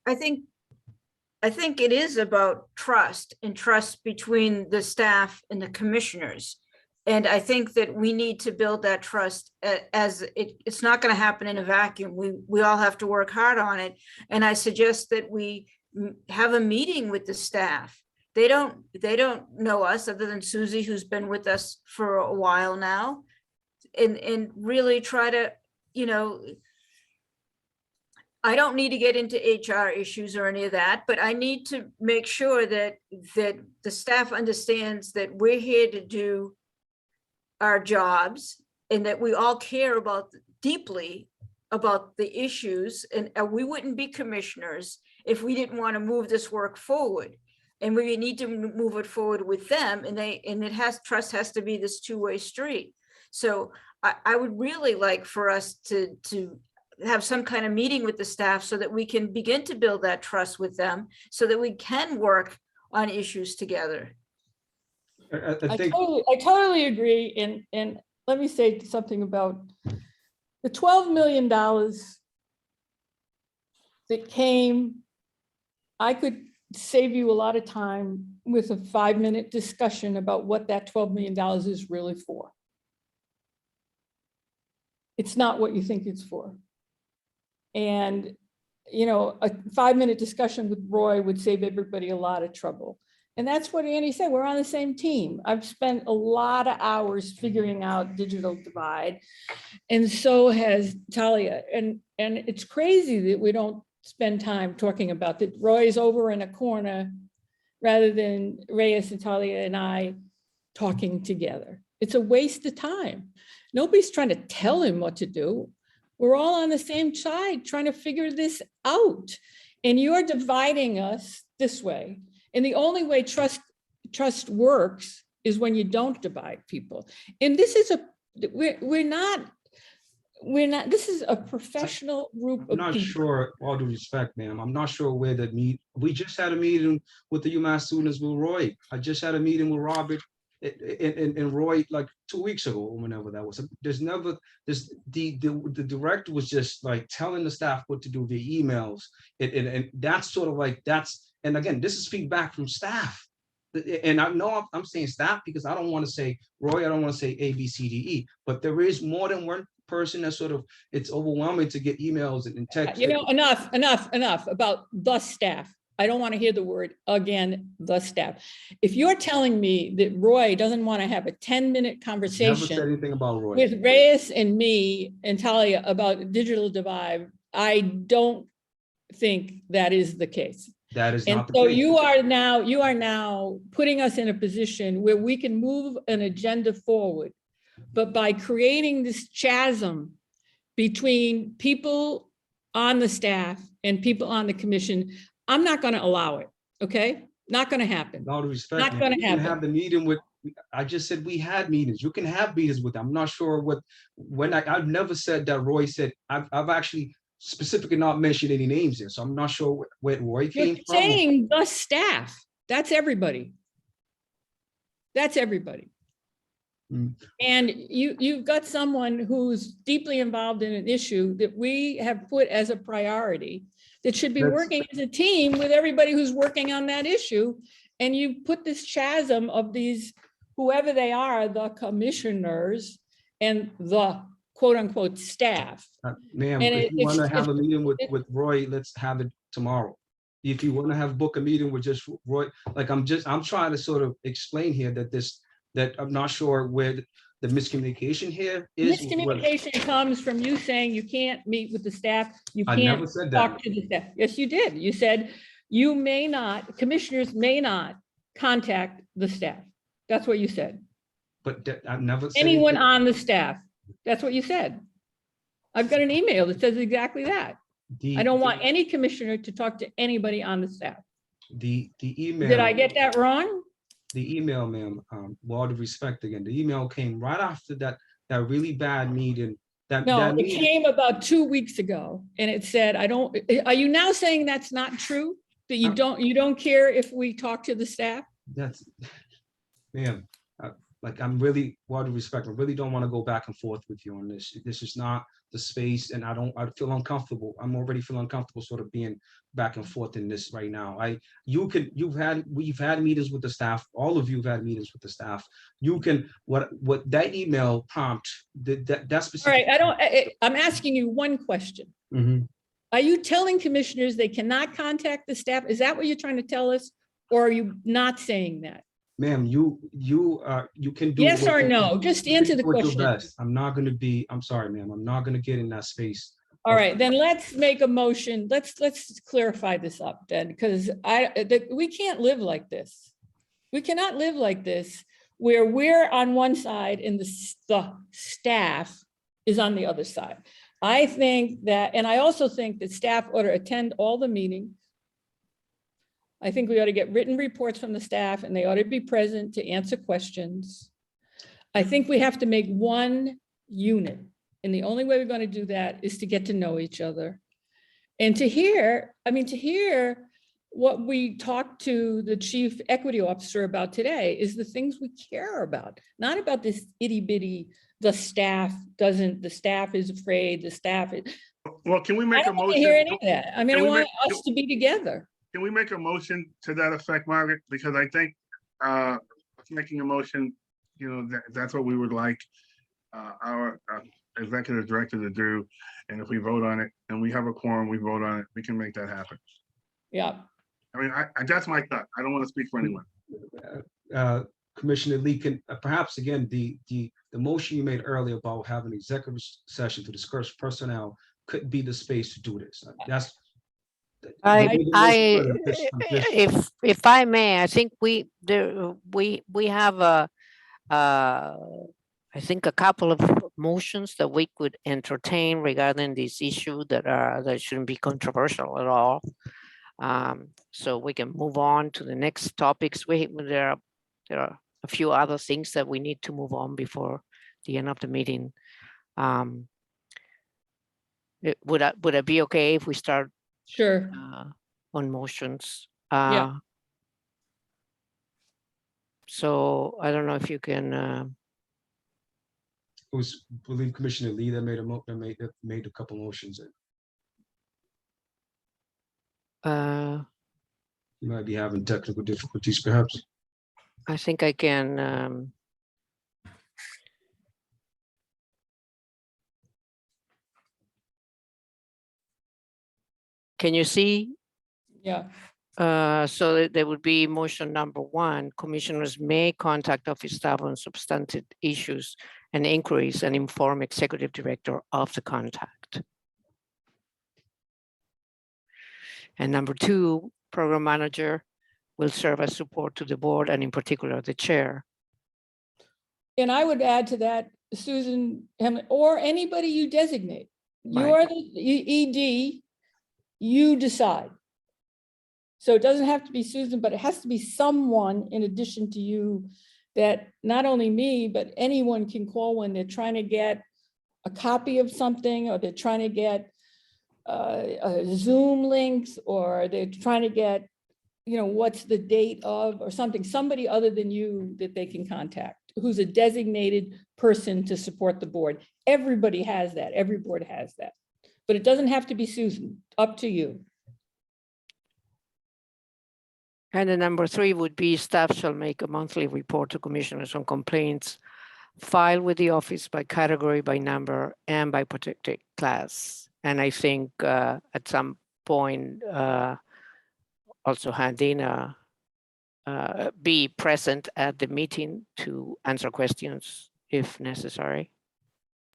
it is about trust, and trust between the staff and the commissioners. And I think that we need to build that trust, as it's not going to happen in a vacuum. We all have to work hard on it. And I suggest that we have a meeting with the staff. They don't know us other than Susie, who's been with us for a while now, and really try to, I don't need to get into HR issues or any of that, but I need to make sure that the staff understands that we're here to do our jobs, and that we all care deeply about the issues, and we wouldn't be commissioners if we didn't want to move this work forward. And we need to move it forward with them, and trust has to be this two-way street. So I would really like for us to have some kind of meeting with the staff so that we can begin to build that trust with them, so that we can work on issues together. I think I totally agree. And let me say something about the $12 million that came. I could save you a lot of time with a 5-minute discussion about what that $12 million is really for. It's not what you think it's for. And, a 5-minute discussion with Roy would save everybody a lot of trouble. And that's what Annie said, we're on the same team. I've spent a lot of hours figuring out digital divide, and so has Talia. And it's crazy that we don't spend time talking about that. Roy's over in a corner rather than Reyes and Talia and I talking together. It's a waste of time. Nobody's trying to tell him what to do. We're all on the same side trying to figure this out. And you're dividing us this way. And the only way trust works is when you don't divide people. And this is we're not, this is a professional group I'm of not people. sure, all due respect, ma'am, I'm not sure where that we just had a meeting with the UMass students with Roy. I just had a meeting with Robert and Roy like 2 weeks ago, or whenever that was. The director was just like telling the staff what to do via emails. And that's sort of like, and again, this is feedback from staff. And I know I'm saying staff because I don't want to say Roy, I don't want to say A, B, C, D, E, but there is more than one person that sort of, it's overwhelming to get emails and text. You know, enough about the staff. I don't want to hear the word again, the staff. If you're telling me that Roy doesn't want to have a 10-minute Never said conversation anything about Roy. with Reyes and me and Talia about digital divide, I don't think that is the case. That is And not the so case. you are now putting us in a position where we can move an agenda forward. But by creating this chasm between people on the staff and people on the commission, I'm not going to allow it. Okay? Not going to happen. With all due respect, Not ma'am, gonna you can happen. have the meeting with, I just said we had meetings. You can have meetings with them. I'm not sure I've never said that Roy said, I've actually specifically not mentioned any names here. So I'm not sure where Roy You're came from. saying the staff. That's everybody. That's everybody. Mm. And you've got someone who's deeply involved in an issue that we have put as a priority that should be That's- working as a team with everybody who's working on that issue. And you put this chasm of these, whoever they are, the commissioners and the quote unquote staff. Ma'am, And if you want to it's- have a meeting with it- Roy, let's have it tomorrow. If you want to have book a meeting with just Roy, like I'm trying to sort of explain here that I'm not sure where the miscommunication here is. Miscommunication comes from you saying you can't meet with the staff. You I can't never said talk that. to the staff. Yes, you did. You said you may not, commissioners may not contact the staff. That's what you said. But I've never said Anyone anything. on the staff. That's what you said. I've got an email that says exactly that. I don't want any commissioner to talk to anybody on the staff. the email. Did I get that wrong? The email, ma'am, with all due respect again, the email came right after that really bad meeting. No, that it meeting- came about 2 weeks ago and it said, are you now saying that's not true? That you don't care if we talk to the staff? That's, ma'am, like I'm really, with all due respect, I really don't want to go back and forth with you on this. This is not the space and I feel uncomfortable. I'm already feeling uncomfortable sort of being back and forth in this right now. We've had meetings with the staff. All of you have had meetings with the staff. You can, what that email prompt, that All specific. right, I'm asking you one question. Mhm. Are you telling commissioners they cannot contact the staff? Is that what you're trying to tell us? Or are you not saying that? Ma'am, you can do. Yes what or you- no? Just you can answer the do what you question. best. I'm sorry, ma'am. I'm not gonna get in that space. All right, then let's make a motion. Let's clarify this up then, because we can't live like this. We cannot live like this where we're on one side and the staff is on the other side. I think that, and I also think that staff ought to attend all the meetings. I think we ought to get written reports from the staff and they ought to be present to answer questions. I think we have to make one unit. And the only way we're going to do that is to get to know each other. And to hear what we talked to the chief equity officer about today is the things we care about, not about this itty bitty, the staff is afraid, the staff is. Well, can we I make a don't want to motion? hear any of that. I mean, I Can we want make- us to be together. Can we make a motion to that effect, Margaret? Because I think making a motion, that's what we would like our executive director to do. And if we vote on it and we have a quorum, we vote on it, we can make that happen. Yeah. I mean, that's my thought. I don't want to speak for anyone. Commissioner Lee, can perhaps again, the motion you made earlier about having an executive session to discuss personnel could be the space to do this. That's. If I may, I think we have I think a couple of motions that we could entertain regarding this issue that shouldn't be controversial at all. So we can move on to the next topics. There are a few other things that we need to move on before the end of the meeting. Would it be okay if we start Sure. on motions? Yeah. So I don't know if you can, It was, I believe Commissioner Lee that made a couple motions. You might be having technical difficulties perhaps. I think I can. Can you see? Yeah. So there would be motion number 1, commissioners may contact office staff on substantive issues and inquiries and inform executive director of the contact. And number 2, program manager will serve as support to the board and in particular the chair. And I would add to that, Susan, or anybody you designate. Right. You're the ED, you decide. So it doesn't have to be Susan, but it has to be someone in addition to you that not only me, but anyone can call when they're trying to get a copy of something, or they're trying to get Zoom links, or they're trying to get, what's the date of, or something, somebody other than you that they can contact, who's a designated person to support the board. Everybody has that. Every board has that. But it doesn't have to be Susan, up to you. And the number 3 would be staff shall make a monthly report to commissioners on complaints filed with the office by category, by number, and by protected class. And I think at some point also Handina be present at the meeting to answer questions if necessary.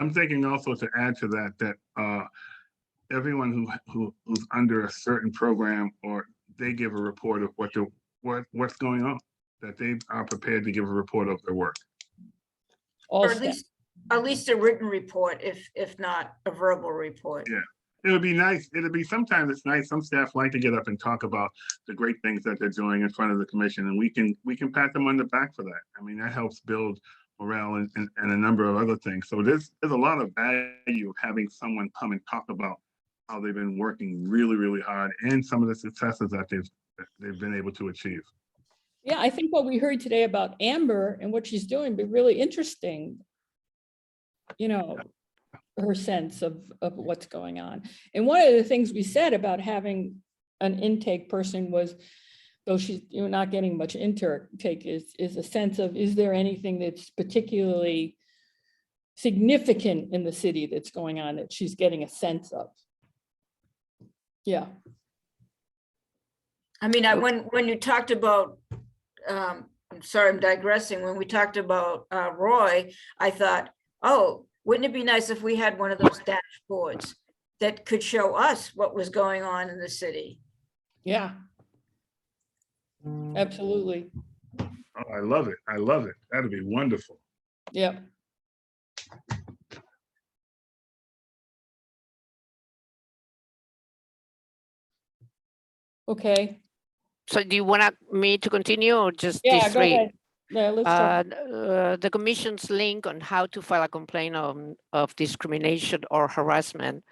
I'm thinking also to add to that, everyone who's under a certain program, or they give a report of what's going on, that they are prepared to give a report of their work. All Or at staff. least a written report, if not a verbal report. Yeah. It would be nice. Sometimes it's nice. Some staff like to get up and talk about the great things that they're doing in front of the commission, and we can pat them on the back for that. I mean, that helps build morale and a number of other things. So there's a lot of value of having someone come and talk about how they've been working really, really hard and some of the successes that they've been able to achieve. Yeah, I think what we heard today about Amber and what she's doing be really interesting. Her sense of what's going on. And one of the things we said about having an intake person was, though she's not getting much intake, is a sense of, is there anything that's particularly significant in the city that's going on that she's getting a sense of? Yeah. I mean, when you talked about, I'm sorry, I'm digressing. When we talked about Roy, I thought, oh, wouldn't it be nice if we had one of those dashboards that could show us what was going on in the city? Yeah. Absolutely. Oh, I love it. I love it. That'd be wonderful. Yeah. Okay. So do you want me to continue or just Yeah, these go 3? ahead. Yeah, let's talk. The commission's link on how to file a complaint of discrimination or harassment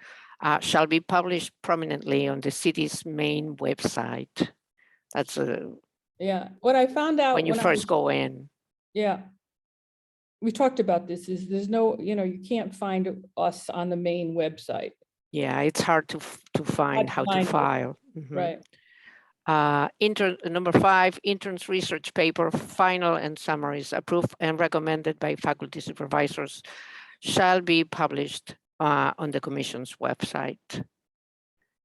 shall be published prominently on the city's main website. That's Yeah, what I found out when you I first was- go in. Yeah. We talked about this, is there's no, you can't find us on the main website, Yeah, it's hard to find how to find it. file. Mhm. right? Number 5, interns research paper, final and summaries approved and recommended by faculty supervisors shall be published on the commission's website.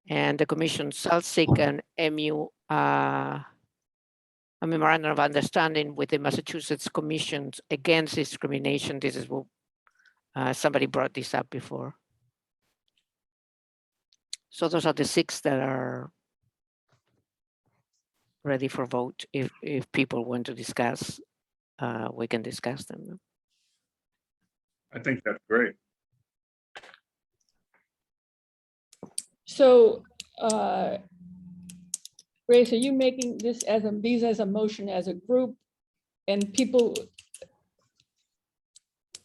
And the commission shall seek an MU, a memorandum of understanding with the Massachusetts Commissions Against Discrimination. This is what somebody brought this up before. So those are the 6 that are ready for vote. If people want to discuss, we can discuss them. I think that's great. So Grace, are you making this as these as a motion as a group and people?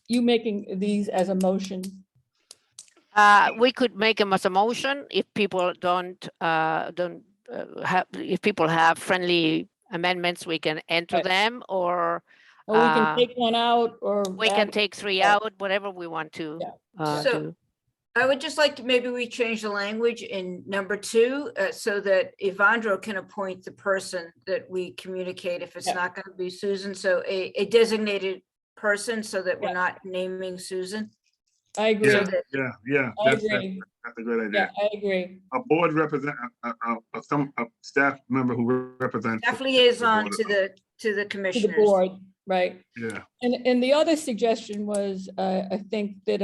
You making these as a motion? We could make them as a motion if people don't have, if people have friendly amendments, we can enter Right. them, or Or we can Uh, take one out or. we can add- take 3 yeah. out, whatever we want to Yeah. So- do. I would just like to, maybe we change the language in number 2, so that Evandro can appoint the person that we communicate if it's Yeah. not gonna be Susan, so a designated person, so that we're Yeah. not naming Susan. I agree. Yeah, that- yeah. I That's agree. a good Yeah, idea. I agree. A board represent, a staff member who represents. Staff the liaison board. to the To the commissioners. board, right? Yeah, And the other suggestion was, I think that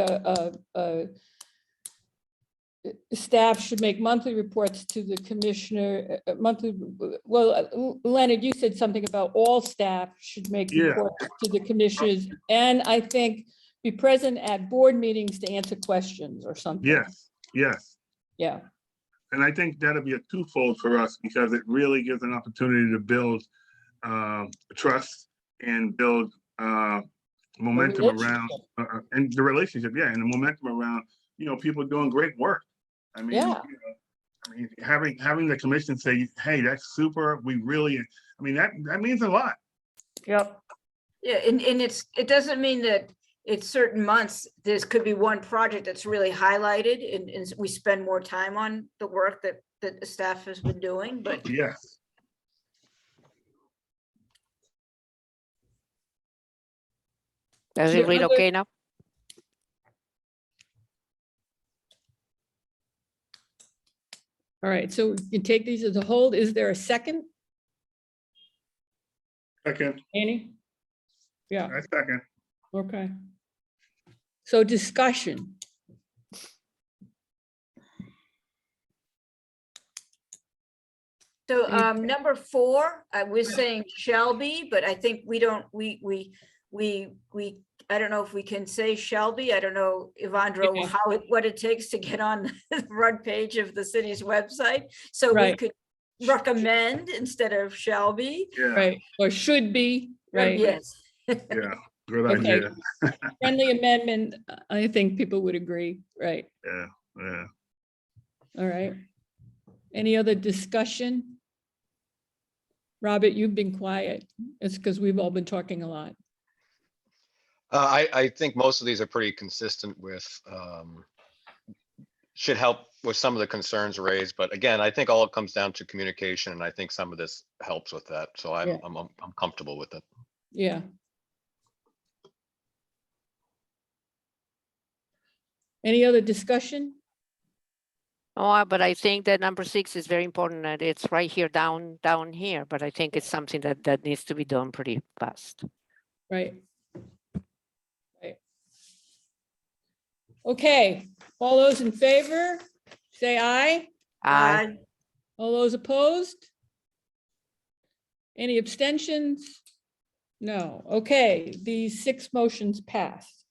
staff should make monthly reports to the commissioner, monthly, well, Leonard, you said something about all staff should make Yeah. reports to the commissioners. And I think be present at board meetings to answer questions or something. yes. Yeah, And I think that'll be a twofold for us because it really gives an opportunity to build trust and build momentum around relationship. and the relationship, yeah, and the momentum around, people doing great work. I mean, Yeah. Having the commission say, hey, that's super, we really, that means a lot. Yep. Yeah, and it doesn't mean that it's certain months, this could be one project that's really highlighted and we spend more time on the work that the staff has been doing, but Yes, Does Your it read other- okay now? All right, so you take these as a hold. Is there a second, second, Annie? Yeah, I second. okay. So discussion. so Okay. number 4, I was saying shall be, but I think we don't, we, I don't know if we can say shall be. I don't know, Evandro, Yeah. what it takes to get on the front page of the city's website. So we Right. could recommend instead of shall be. Yeah, Right, or should be, right? Yes. yeah, good Okay. idea. Friendly amendment, I think people would agree, right? Yeah. All right. Any other discussion? Robert, you've been quiet. It's because we've all been talking a lot. I think most of these are pretty consistent with, should help with some of the concerns raised, but again, I think all it comes down to communication, and I think some of this helps with that, so Yeah. I'm comfortable with it. Yeah. Any other discussion? Oh, but I think that number 6 is very important, and it's right here down here, but I think it's something that needs to be done pretty fast. Right. Right. Okay, all those in favor, say aye. Aye. All those opposed? Any abstentions? No. Okay, these 6 motions passed.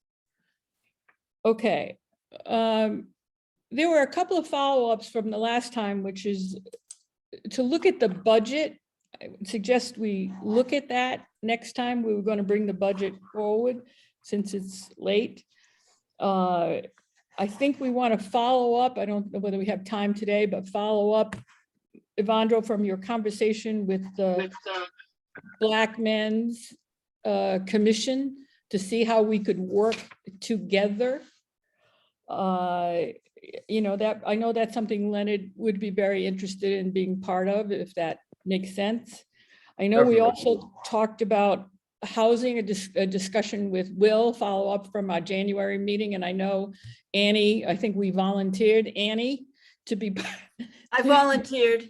Okay. There were a couple of follow-ups from the last time, which is to look at the budget. I would suggest we look at that next time. We were going to bring the budget forward since it's late. I think we want to follow up. I don't know whether we have time today, but follow up, Evandro, from your conversation with the Black Men's Commission to see how we could work together. That, I know that's something Leonard would be very interested in being part of, if that makes sense. I know we Definitely. also talked about housing, a discussion with Will, follow up from our January meeting, and I know Annie, I think we volunteered Annie to be I volunteered.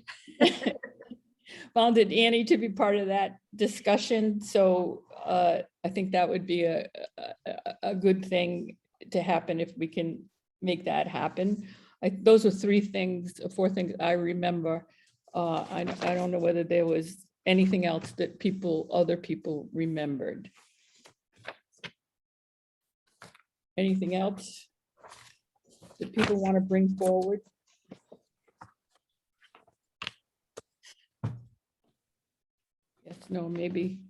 volunteered Annie to be part of that discussion, so I think that would be a good thing to happen if we can make that happen. Those are 4 things I remember. I don't know whether there was anything else that other people remembered. Anything else that people want to bring forward? Yes, no, maybe.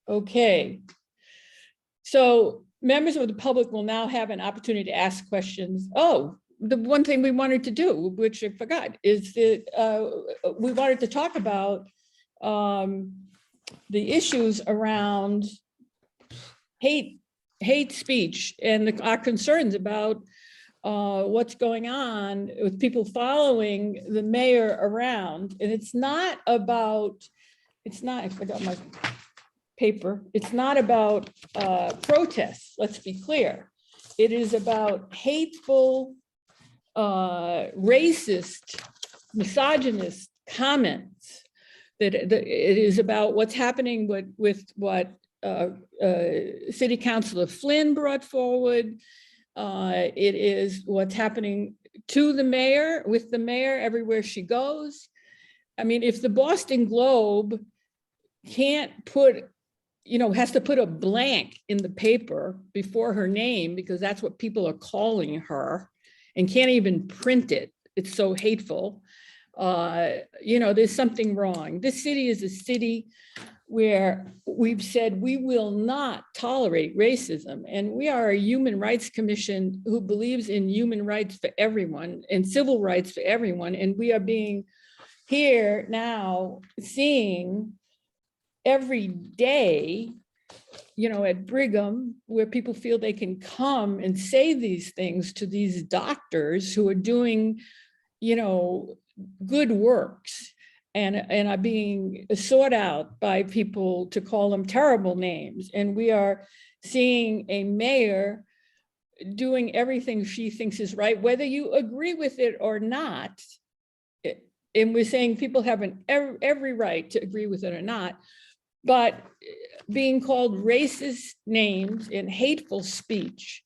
Okay. So members of the public will now have an opportunity to ask questions. Oh, the one thing we wanted to do, which I forgot, is that we wanted to talk about the issues around hate speech and our concerns about what's going on with people following the mayor around. And it's not about, I forgot my paper. It's not about protests, let's be clear. It is about hateful, racist, misogynist comments. That it is about what's happening with what City Councilor Flynn brought forward. It is what's happening to the mayor, with the mayor everywhere she goes. I mean, if the Boston Globe can't put, has to put a blank in the paper before her name, because that's what people are calling her, and can't even print it, it's so hateful. There's something wrong. This city is a city where we've said we will not tolerate racism. And we are a human rights commission who believes in human rights for everyone and civil rights for everyone. And we are being here now seeing every day, at Brigham, where people feel they can come and say these things to these doctors who are doing, good works, and are being sought out by people to call them terrible names. And we are seeing a mayor doing everything she thinks is right, whether you agree with it or not. And we're saying people have every right to agree with it or not, but being called racist names and hateful speech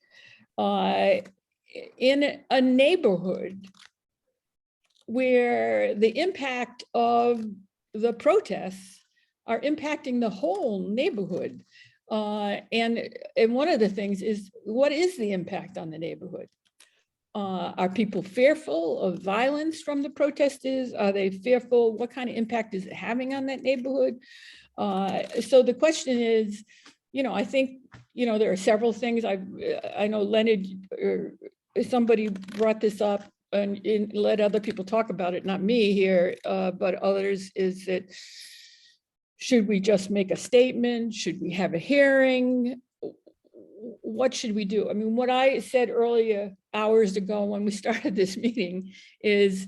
in a neighborhood where the impact of the protests are impacting the whole neighborhood. And one of the things is, what is the impact on the neighborhood? Are people fearful of violence from the protesters? Are they fearful? What kind of impact is it having on that neighborhood? So the question is, I think, there are several things. I know Leonard or somebody brought this up and let other people talk about it, not me here, but others, is that, should we just make a statement? Should we have a hearing? What should we do? I mean, what I said earlier, hours ago when we started this meeting, is,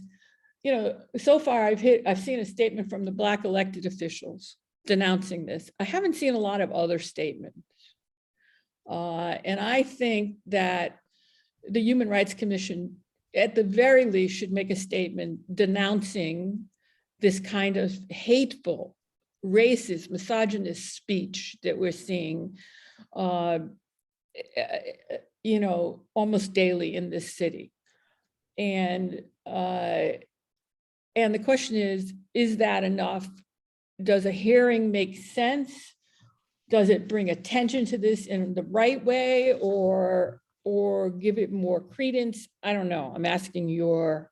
so far I've seen a statement from the Black elected officials denouncing this. I haven't seen a lot of other statements. And I think that the Human Rights Commission, at the very least, should make a statement denouncing this kind of hateful, racist, misogynist speech that we're seeing, almost daily in this city. And the question is that enough? Does a hearing make sense? Does it bring attention to this in the right way, or give it more credence? I don't know. I'm asking your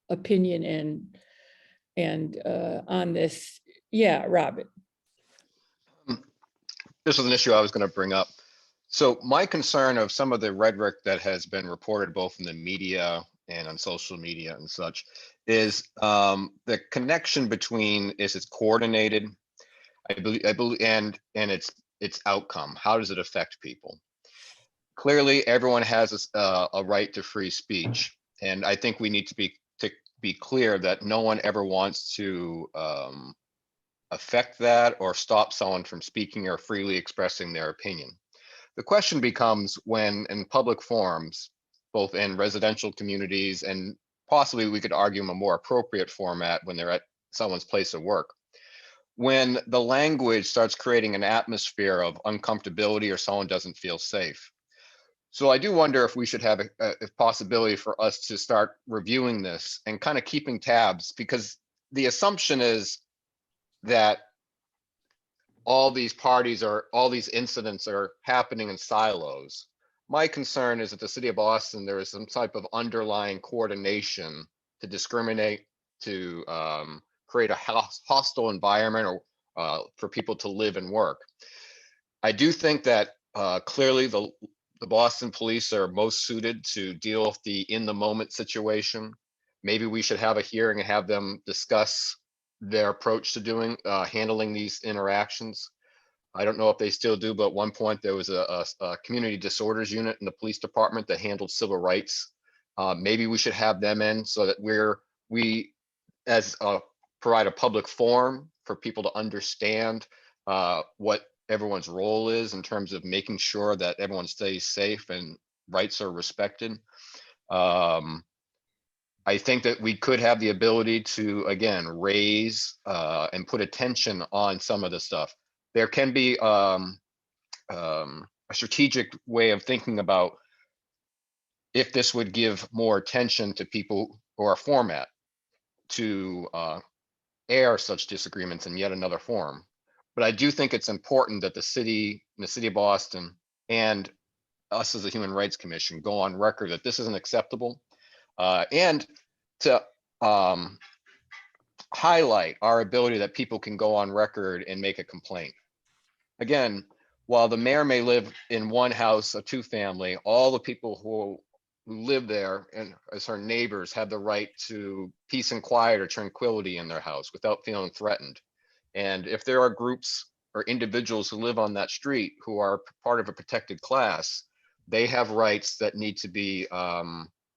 opinion and on this. Yeah, Robert. This was an issue I was going to bring up. So my concern of some of the rhetoric that has been reported both in the media and on social media and such is the connection between, is it coordinated? I believe, and its outcome. How does it affect people? Clearly, everyone has a right to free speech, and I think we need to be clear that no one ever wants to affect that or stop someone from speaking or freely expressing their opinion. The question becomes when in public forums, both in residential communities and possibly we could argue in a more appropriate format when they're at someone's place of work, when the language starts creating an atmosphere of uncomfortability or someone doesn't feel safe. So I do wonder if we should have a possibility for us to start reviewing this and kind of keeping tabs, because the assumption is that all these parties or all these incidents are happening in silos. My concern is that the city of Boston, there is some type of underlying coordination to discriminate, to create a hostile environment or for people to live and work. I do think that clearly the Boston police are most suited to deal with the in the moment situation. Maybe we should have a hearing and have them discuss their approach to doing handling these interactions. I don't know if they still do, but at one point there was a community disorders unit in the police department that handled civil rights. Maybe we should have them in so that we as provide a public forum for people to understand what everyone's role is in terms of making sure that everyone stays safe and rights are respected. I think that we could have the ability to, again, raise and put attention on some of the stuff. There can be a strategic way of thinking about if this would give more attention to people or a format to air such disagreements in yet another forum. But I do think it's important that the city of Boston and us as a Human Rights Commission go on record that this isn't acceptable, and to highlight our ability that people can go on record and make a complaint. Again, while the mayor may live in one house, a two-family, all the people who live there and as her neighbors have the right to peace and quiet or tranquility in their house without feeling threatened. And if there are groups or individuals who live on that street who are part of a protected class, they have rights that need to be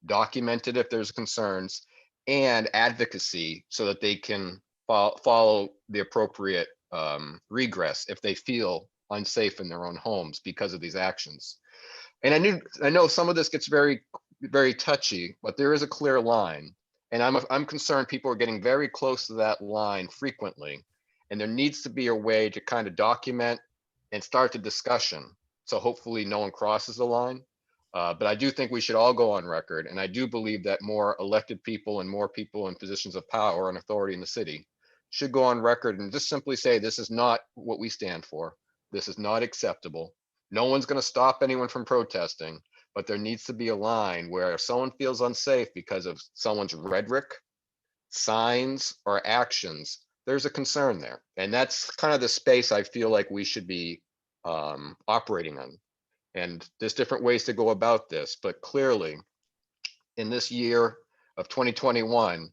documented if there's concerns, and advocacy so that they can follow the appropriate regress if they feel unsafe in their own homes because of these actions. And I know some of this gets very, very touchy, but there is a clear line. And I'm concerned people are getting very close to that line frequently. And there needs to be a way to kind of document and start the discussion. So hopefully no one crosses the line. But I do think we should all go on record. And I do believe that more elected people and more people in positions of power and authority in the city should go on record and just simply say, this is not what we stand for. This is not acceptable. No one's going to stop anyone from protesting, but there needs to be a line where if someone feels unsafe because of someone's rhetoric, signs, or actions, there's a concern there. And that's kind of the space I feel like we should be operating on. And there's different ways to go about this, but clearly in this year of 2021,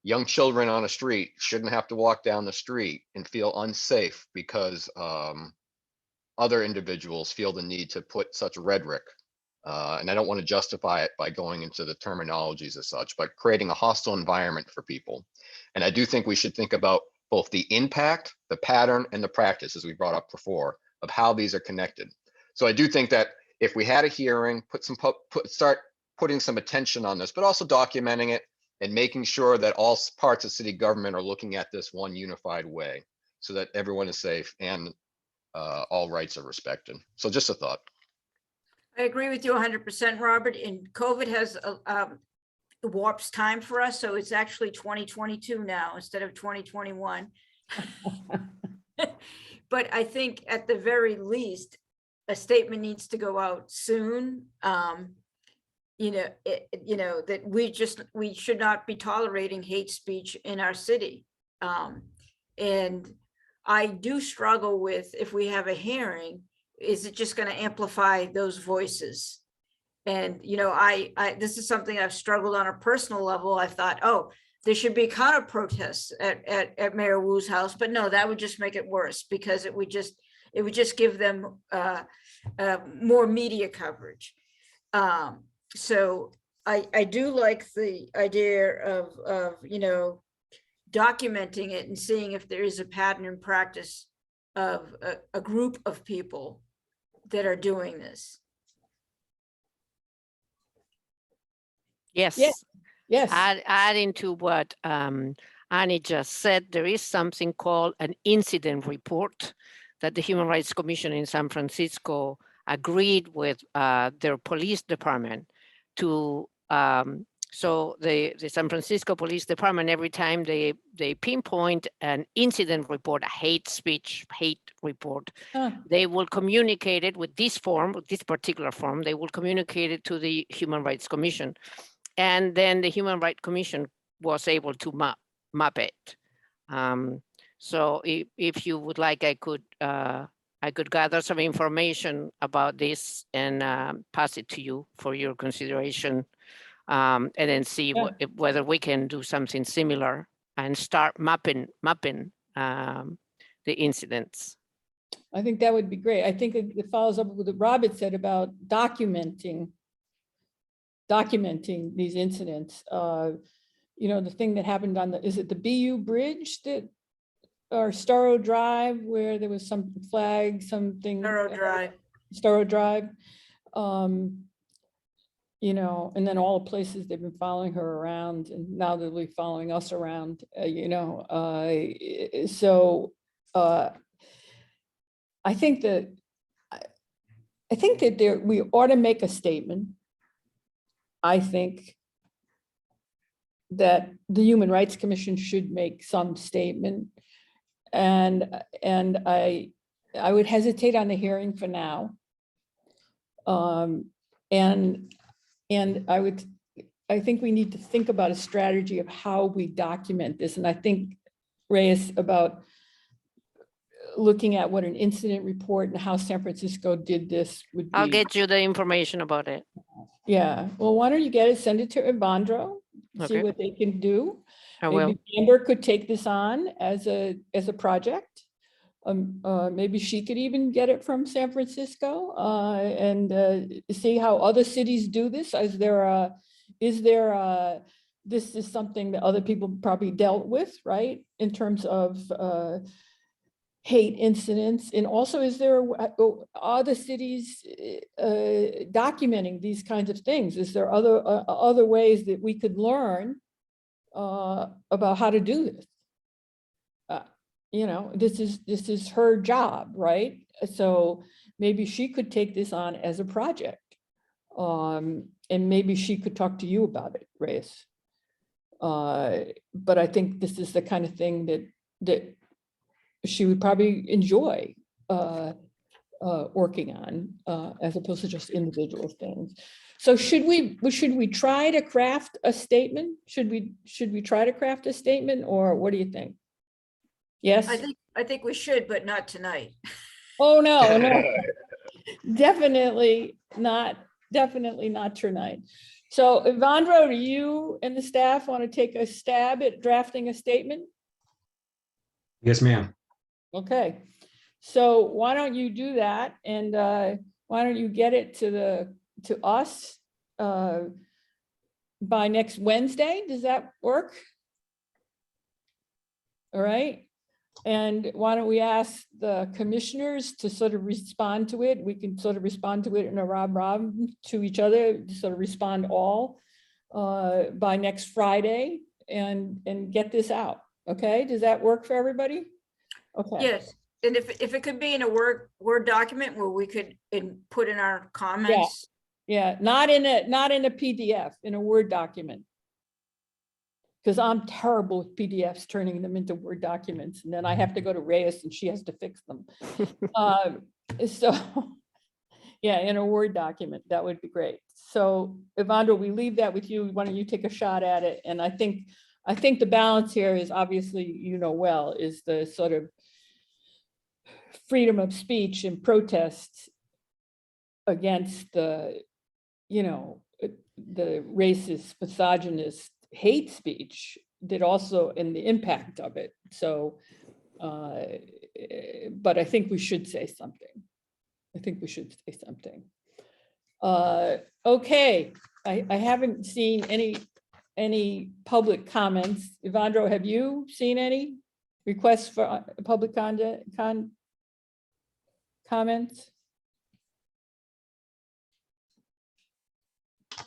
young children on a street shouldn't have to walk down the street and feel unsafe because other individuals feel the need to put such rhetoric. And I don't want to justify it by going into the terminologies as such, but creating a hostile environment for people. And I do think we should think about both the impact, the pattern, and the practice, as we brought up before, of how these are connected. So I do think that if we had a hearing, start putting some attention on this, but also documenting it and making sure that all parts of city government are looking at this one unified way so that everyone is safe and all rights are respected. So just a thought. I agree with you 100%, Robert. And COVID has warps time for us. So it's actually 2022 now instead of 2021. But I think at the very least, a statement needs to go out soon. That we should not be tolerating hate speech in our city. And I do struggle with, if we have a hearing, is it just going to amplify those voices? And, this is something I've struggled on a personal level. I thought, oh, there should be counter protests at Mayor Wu's house, but no, that would just make it worse because it would just give them more media coverage. So I do like the idea of documenting it and seeing if there is a pattern in practice of a group of people that are doing this. Yes. Yes. Adding to what Annie just said, there is something called an incident report that the Human Rights Commission in San Francisco agreed with their police department to. So the San Francisco Police Department, every time they pinpoint an incident report, a hate speech, hate report, they will communicate it with this form, with this particular form, they will communicate it to the Human Rights Commission. And then the Human Rights Commission was able to map it. So if you would like, I could gather some information about this and pass it to you for your consideration. And then see Yeah. whether we can do something similar and start mapping the incidents. I think that would be great. I think it follows up with what Robert said about documenting these incidents. You know, the thing that happened on is it the BU Bridge that, or Storrow Drive, where there was some flag, something. Narrow Drive. Storrow Drive. You know, and then all the places they've been following her around, and now they'll be following us around, you know, so I think that we ought to make a statement. I think that the Human Rights Commission should make some statement. And I would hesitate on the hearing for now. And I think we need to think about a strategy of how we document this. And I think, Reyes, about looking at what an incident report and how San Francisco did this would be. I'll get you the information about it. Yeah, well, why don't you get it, send it to Evandro, see Okay. what they can do. I will. Maybe Amber could take this on as a project. Maybe she could even get it from San Francisco and see how other cities do this. This is something that other people probably dealt with, right? In terms of hate incidents. And also, is there other cities documenting these kinds of things? Is there other ways that we could learn about how to do this? You know, this is her job, right? So maybe she could take this on as a project. And maybe she could talk to you about it, Reyes. But I think this is the kind of thing that she would probably enjoy working on, as opposed to just individual things. So should we try to craft a statement? Should we try to craft a statement, or what do you think? Yes? I think we should, but not tonight. Oh, no, definitely not tonight. So Evandro, do you and the staff want to take a stab at drafting a statement? Yes, ma'am. Okay, so why don't you do that, and why don't you get it to us by next Wednesday? Does that work? All right. And why don't we ask the commissioners to sort of respond to it? We can sort of respond to it in a rob to each other, sort of respond all by next Friday and get this out. Okay, does that work for everybody? Okay. Yes, and if it could be in a Word document where we could put in our comments. Yeah, not in a PDF, in a Word document. Because I'm terrible with PDFs, turning them into Word documents, and then I have to go to Reyes and she has to fix them. So, yeah, in a Word document, that would be great. So Evandro, we leave that with you. Why don't you take a shot at it? And I think the balance here is, obviously, you know well, is the sort of freedom of speech and protest against the, you know, the racist, misogynist hate speech, that also, in the impact of it. So, but I think we should say something. Okay, I haven't seen any public comments. Evandro, have you seen any requests for public comments?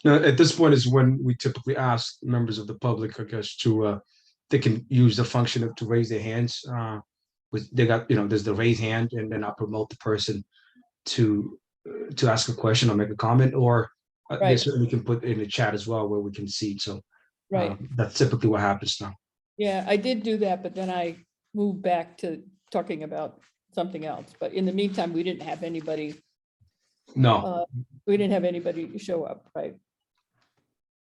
At this point is when we typically ask members of the public, I guess, to they can use the function to raise their hands. They got, there's the raise hand, and then I'll promote the person to ask a question or make a comment, or they Right. certainly can put in the chat as well where we can see it. So Right. that's typically what happens now. Yeah, I did do that, but then I moved back to talking about something else. But in the meantime, we didn't have anybody No, we didn't have anybody show up, right?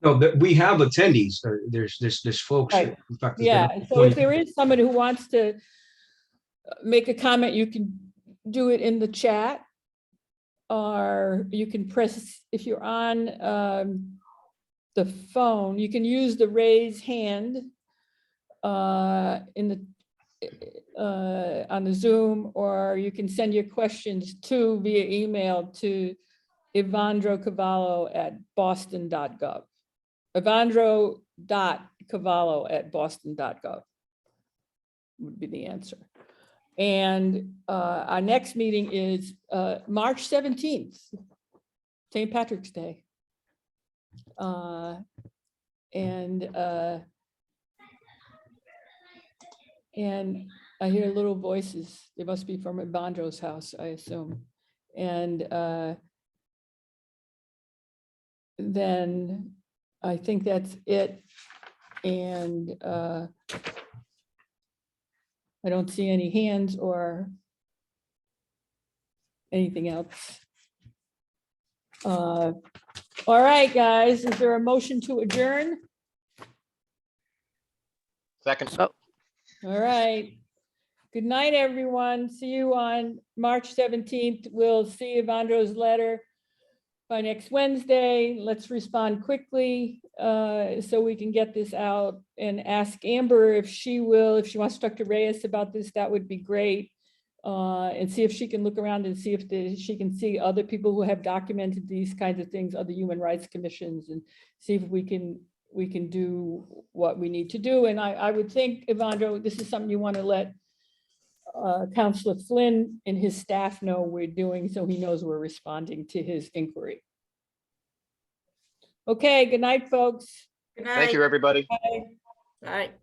No, we have attendees. There's folks. Right. In fact, there's Yeah, been so if 20 there is somebody who wants to make a comment, you can do it in the chat. Or you can press, if you're on the phone, you can use the raise hand in the on the Zoom, or you can send your questions via email to evandrocavallo@boston.gov. Evandro.cavallo@boston.gov would be the answer. And our next meeting is March 17th, St. Patrick's Day. And I hear little voices. They must be from Evandro's house, I assume. And then I think that's it. And I don't see any hands or anything else. All right, guys, is there a motion to adjourn? Second. So, All right. Good night, everyone. See you on March 17th. We'll see Evandro's letter by next Wednesday. Let's respond quickly so we can get this out, and ask Amber if she wants to talk to Reyes about this, that would be great. And see if she can look around and see if she can see other people who have documented these kinds of things, other human rights commissions, and see if we can do what we need to do. And I would think, Evandro, this is something you want to let Councillor Flynn and his staff know we're doing, so he knows we're responding to his inquiry. Okay, good night, folks. Good Thank you, night. everybody. Bye. All right.